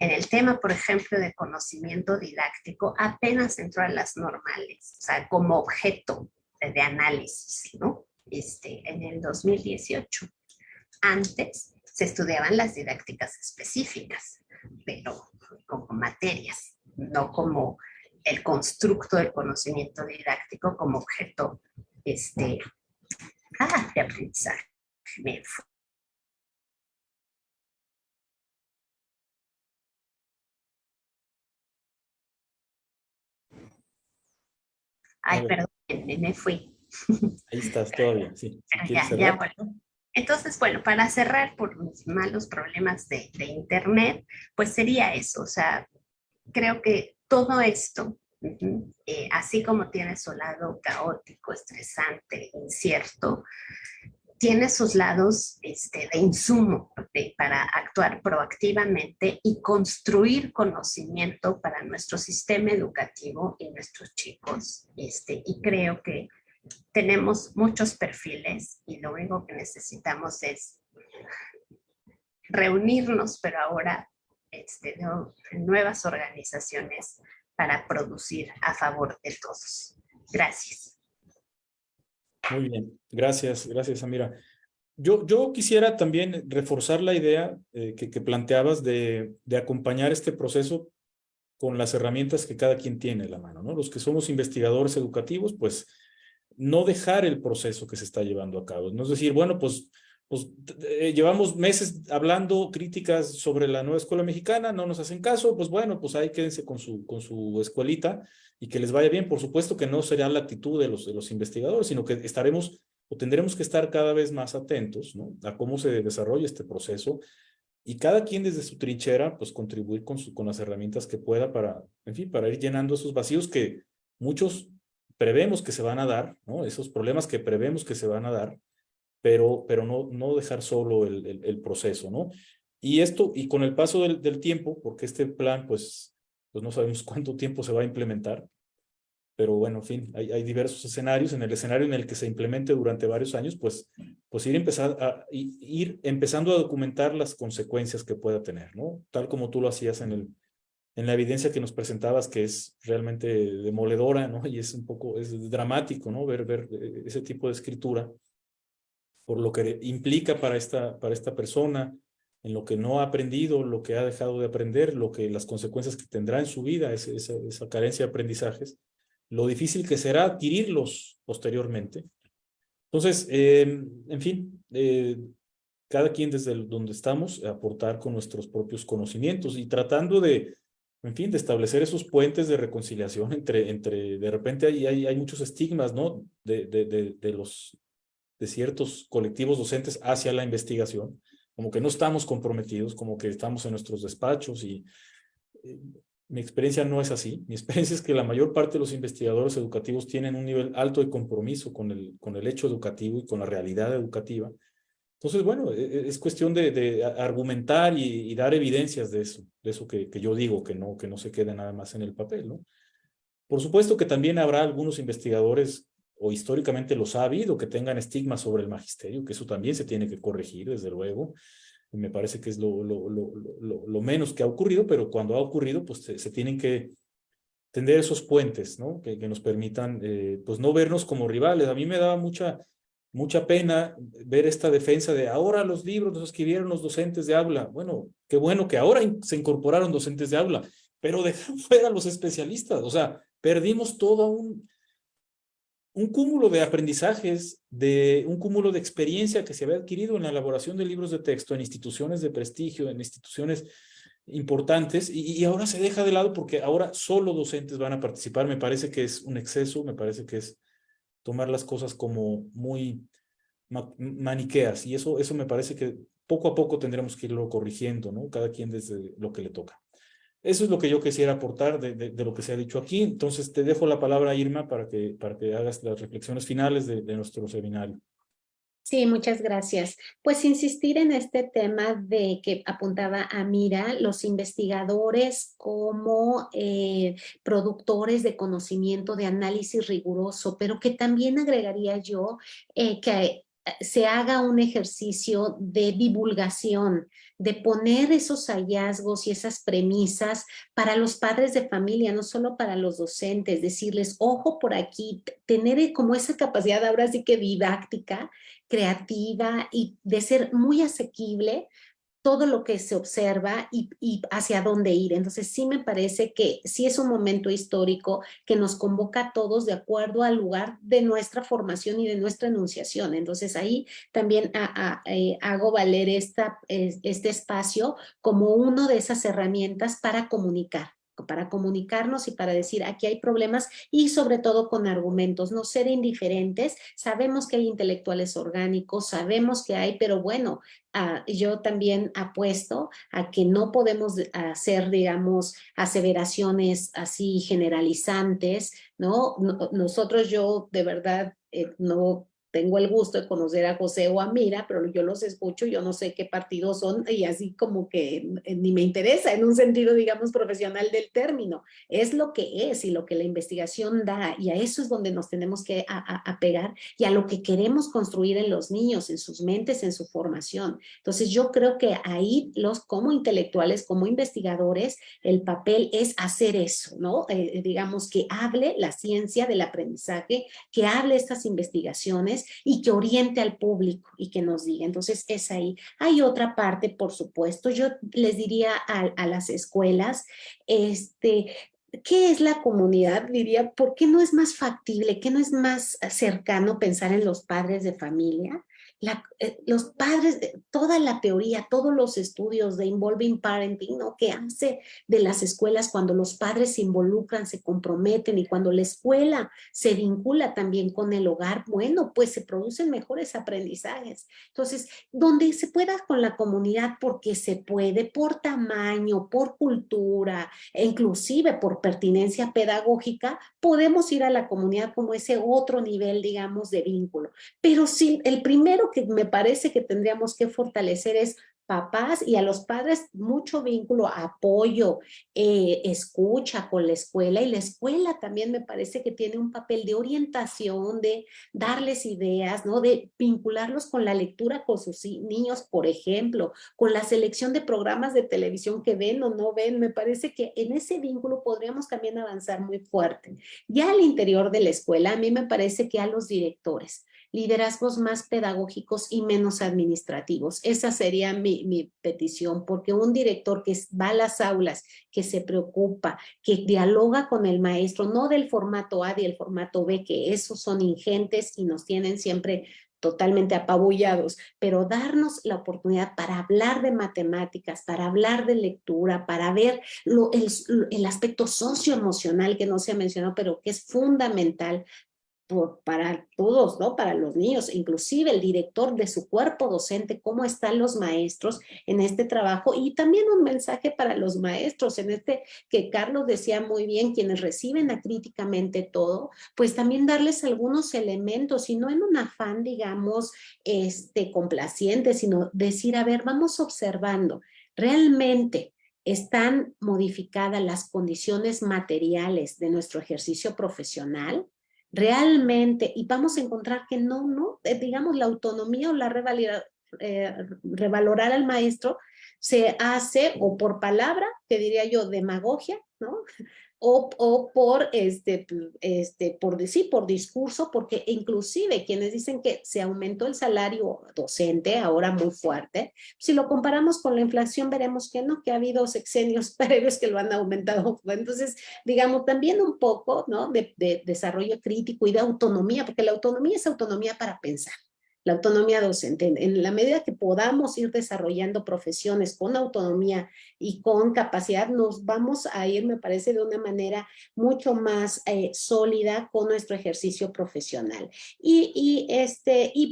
En el tema, por ejemplo, de conocimiento didáctico, apenas entró a las normales, o sea, como objeto de análisis, ¿no?, en el 2018. Antes se estudiaban las didácticas específicas, pero como materias, no como el constructo del conocimiento didáctico como objeto de aprendizaje. Ay, perdón, me fui. Ahí estás todavía, sí. Si quieres Ya, ya, cerrar. bueno. Entonces, bueno, para cerrar por los malos problemas de Internet, pues sería eso. O sea, creo que todo esto, así como tiene su lado caótico, estresante, incierto, tiene sus lados de insumo para actuar proactivamente y construir conocimiento para nuestro sistema educativo y nuestros chicos. Y creo que tenemos muchos perfiles y lo único que necesitamos es reunirnos, pero ahora en nuevas organizaciones para producir a favor de todos. Gracias. Muy bien, gracias, Samira. Yo quisiera también reforzar la idea que planteabas de acompañar este proceso con las herramientas que cada quien tiene a la mano, ¿no? Los que somos investigadores educativos, pues no dejar el proceso que se está llevando a cabo. No es decir, bueno, pues llevamos meses hablando críticas sobre la nueva escuela mexicana, no nos hacen caso, pues bueno, pues ahí quédense con su escuelita y que les vaya bien. Por supuesto que no será la actitud de los investigadores, sino que estaremos o tendremos que estar cada vez más atentos, ¿no? A cómo se desarrolla este proceso y cada quien desde su trinchera, pues contribuir con las herramientas que pueda para, en fin, para ir llenando esos vacíos que muchos prevemos que se van a dar, ¿no? Esos problemas que prevemos que se van a dar, pero no dejar solo el proceso, ¿no? Y esto, y con el paso del tiempo, porque este plan, pues no sabemos cuánto tiempo se va a implementar, pero bueno, en fin, hay diversos escenarios. En el escenario en el que se implemente durante varios años, pues ir empezando a documentar las consecuencias que pueda tener, ¿no? Tal como tú lo hacías en la evidencia que nos presentabas, que es realmente demoledora, ¿no? Y es un poco, es dramático, ¿no? Ver ese tipo de escritura, por lo que implica para esta persona, en lo que no ha aprendido, lo que ha dejado de aprender, las consecuencias que tendrá en su vida, esa carencia de aprendizajes, lo difícil que será adquirirlos posteriormente. Entonces, en fin, cada quien desde donde estamos, aportar con nuestros propios conocimientos y tratando en fin, de establecer esos puentes de reconciliación de repente hay muchos estigmas, ¿no? De ciertos colectivos docentes hacia la investigación, como que no estamos comprometidos, como que estamos en nuestros despachos y mi experiencia no es así. Mi experiencia es que la mayor parte de los investigadores educativos tienen un nivel alto de compromiso con el hecho educativo y con la realidad educativa. Entonces, bueno, es cuestión de argumentar y dar evidencias de eso que yo digo, que no se quede nada más en el papel, ¿no? Por supuesto que también habrá algunos investigadores, o históricamente los ha habido, que tengan estigmas sobre el magisterio, que eso también se tiene que corregir, desde luego. Y me parece que es lo menos que ha ocurrido, pero cuando ha ocurrido, pues se tienen que tender esos puentes, ¿no? Que nos permitan, pues no vernos como rivales. A mí me daba mucha pena ver esta defensa de ahora los libros los escribieron los docentes de aula. Bueno, qué bueno que ahora se incorporaron docentes de aula, pero dejan fuera a los especialistas. O sea, perdimos todo un cúmulo de aprendizajes, un cúmulo de experiencia que se había adquirido en la elaboración de libros de texto en instituciones de prestigio, en instituciones importantes, y ahora se deja de lado porque ahora solo docentes van a participar. Me parece que es un exceso, me parece que es tomar las cosas como muy maniqueas, y eso me parece que poco a poco tendremos que irlo corrigiendo, ¿no? Cada quien desde lo que le toca. Eso es lo que yo quisiera aportar de lo que se ha dicho aquí. Entonces te dejo la palabra, Irma, para que hagas las reflexiones finales de nuestro seminario. Sí, muchas gracias. Pues insistir en este tema de que apuntaba Amira, los investigadores como productores de conocimiento, de análisis riguroso, pero que también agregaría yo que se haga un ejercicio de divulgación, de poner esos hallazgos y esas premisas para los padres de familia, no solo para los docentes, decirles, ojo por aquí, tener como esa capacidad ahora sí que didáctica, creativa y de ser muy asequible todo lo que se observa y hacia dónde ir. Entonces sí me parece que sí es un momento histórico que nos convoca a todos de acuerdo al lugar de nuestra formación y de nuestra enunciación. Entonces ahí también hago valer este espacio como una de esas herramientas para comunicar para comunicarnos y para decir aquí hay problemas y sobre todo con argumentos, no ser indiferentes. Sabemos que hay intelectuales orgánicos, sabemos que hay, pero bueno, yo también apuesto a que no podemos hacer, digamos, aseveraciones así generalizantes, ¿no? Nosotros, yo de verdad no tengo el gusto de conocer a José o a Mira, pero yo los escucho, yo no sé qué partidos son y así como que ni me interesa en un sentido, digamos, profesional del término. Es lo que es y lo que la investigación da y a eso es donde nos tenemos que apegar y a lo que queremos construir en los niños, en sus mentes, en su formación. Entonces yo creo que ahí como intelectuales, como investigadores, el papel es hacer eso, ¿no? Digamos que hable la ciencia del aprendizaje, que hable estas investigaciones y que oriente al público y que nos diga. Entonces es ahí. Hay otra parte, por supuesto, yo les diría a las escuelas, ¿qué es la comunidad? Diría, ¿por qué no es más factible, qué no es más cercano pensar en los padres de familia? Los padres, toda la teoría, todos los estudios de involving parenting, ¿no? Que hace de las escuelas cuando los padres se involucran, se comprometen y cuando la escuela se vincula también con el hogar, bueno, pues se producen mejores aprendizajes. Entonces, donde se pueda con la comunidad porque se puede, por tamaño, por cultura, e inclusive por pertinencia pedagógica, podemos ir a la comunidad como ese otro nivel, digamos, de vínculo. Pero sí, el primero que me parece que tendríamos que fortalecer es papás y a los padres mucho vínculo, apoyo, escucha con la escuela y la escuela también me parece que tiene un papel de orientación, de darles ideas, ¿no? De vincularlos con la lectura con sus niños, por ejemplo, con la selección de programas de televisión que ven o no ven. Me parece que en ese vínculo podríamos también avanzar muy fuerte. Ya al interior de la escuela, a mí me parece que a los directores, liderazgos más pedagógicos y menos administrativos. Esa sería mi petición, porque un director que va a las aulas, que se preocupa, que dialoga con el maestro, no del formato A y el formato B, que esos son ingentes y nos tienen siempre totalmente apabullados, pero darnos la oportunidad para hablar de matemáticas, para hablar de lectura, para ver el aspecto socioemocional que no se ha mencionado, pero que es fundamental para todos, ¿no? Para los niños, inclusive el director de su cuerpo docente, cómo están los maestros en este trabajo y también un mensaje para los maestros en que Carlos decía muy bien, quienes reciben acríticamente todo, pues también darles algunos elementos y no en un afán, digamos, complaciente, sino decir, a ver, vamos observando, realmente están modificadas las condiciones materiales de nuestro ejercicio profesional, realmente, y vamos a encontrar que no, digamos, la autonomía o la revalorar al maestro se hace o por palabra, te diría yo, demagogia, ¿no? O por discurso, porque inclusive quienes dicen que se aumentó el salario docente, ahora muy fuerte, si lo comparamos con la inflación, veremos que no, que ha habido sexenios previos que lo han aumentado. Entonces, digamos, también un poco, ¿no? De desarrollo crítico y de autonomía, porque la autonomía es autonomía para pensar. La autonomía docente, en la medida que podamos ir desarrollando profesiones con autonomía y con capacidad, nos vamos a ir, me parece, de una manera mucho más sólida con nuestro ejercicio profesional. Y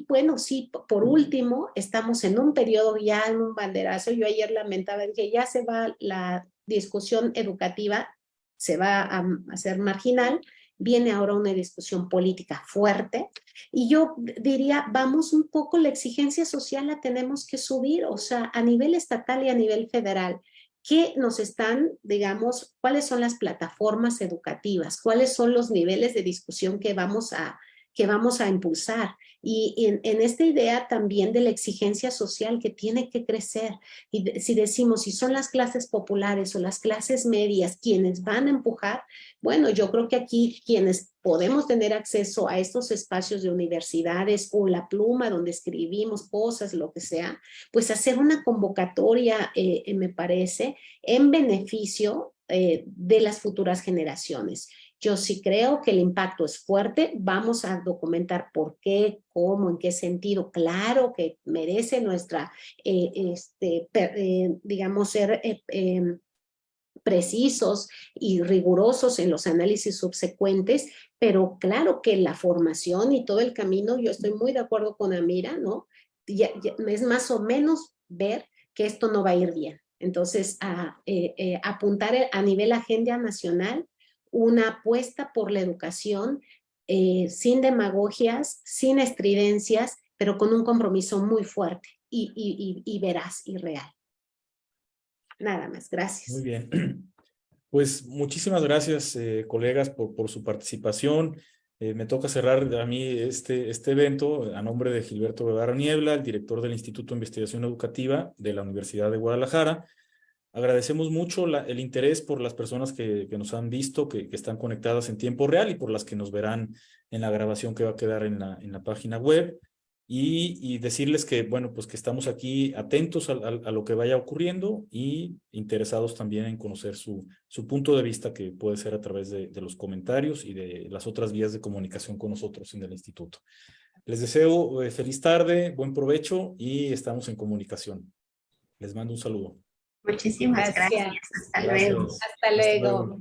bueno, sí, por último, estamos en un periodo ya en un banderazo. Yo ayer lamentaba que ya se va la discusión educativa, se va a hacer marginal, viene ahora una discusión política fuerte y yo diría, vamos un poco, la exigencia social la tenemos que subir, o sea, a nivel estatal y a nivel federal. ¿Qué nos están, digamos, cuáles son las plataformas educativas? ¿Cuáles son los niveles de discusión que vamos a impulsar? Y en esta idea también de la exigencia social que tiene que crecer. Y si decimos, si son las clases populares o las clases medias quienes van a empujar, bueno, yo creo que aquí quienes podemos tener acceso a estos espacios de universidades o la pluma donde escribimos cosas, lo que sea, pues hacer una convocatoria, me parece, en beneficio de las futuras generaciones. Yo sí creo que el impacto es fuerte. Vamos a documentar por qué, cómo, en qué sentido. Claro que merece nuestra, digamos, ser precisos y rigurosos en los análisis subsecuentes, pero claro que la formación y todo el camino, yo estoy muy de acuerdo con Amira, ¿no? Ya es más o menos ver que esto no va a ir bien. Entonces, apuntar a nivel agenda nacional una apuesta por la educación sin demagogias, sin estridencias, pero con un compromiso muy fuerte y veraz y real. Nada más, gracias. Muy bien. Pues muchísimas gracias, colegas, por su participación. Me toca cerrar a mí este evento a nombre de Gilberto Guevara Niebla, el director del Instituto de Investigación Educativa de la Universidad de Guadalajara. Agradecemos mucho el interés por las personas que nos han visto, que están conectadas en tiempo real y por las que nos verán en la grabación que va a quedar en la página web. Y decirles que, bueno, pues que estamos aquí atentos a lo que vaya ocurriendo y interesados también en conocer su punto de vista, que puede ser a través de los comentarios y de las otras vías de comunicación con nosotros en el instituto. Les deseo feliz tarde, buen provecho y estamos en comunicación. Les mando un saludo. Muchísimas gracias. Hasta luego. Hasta luego.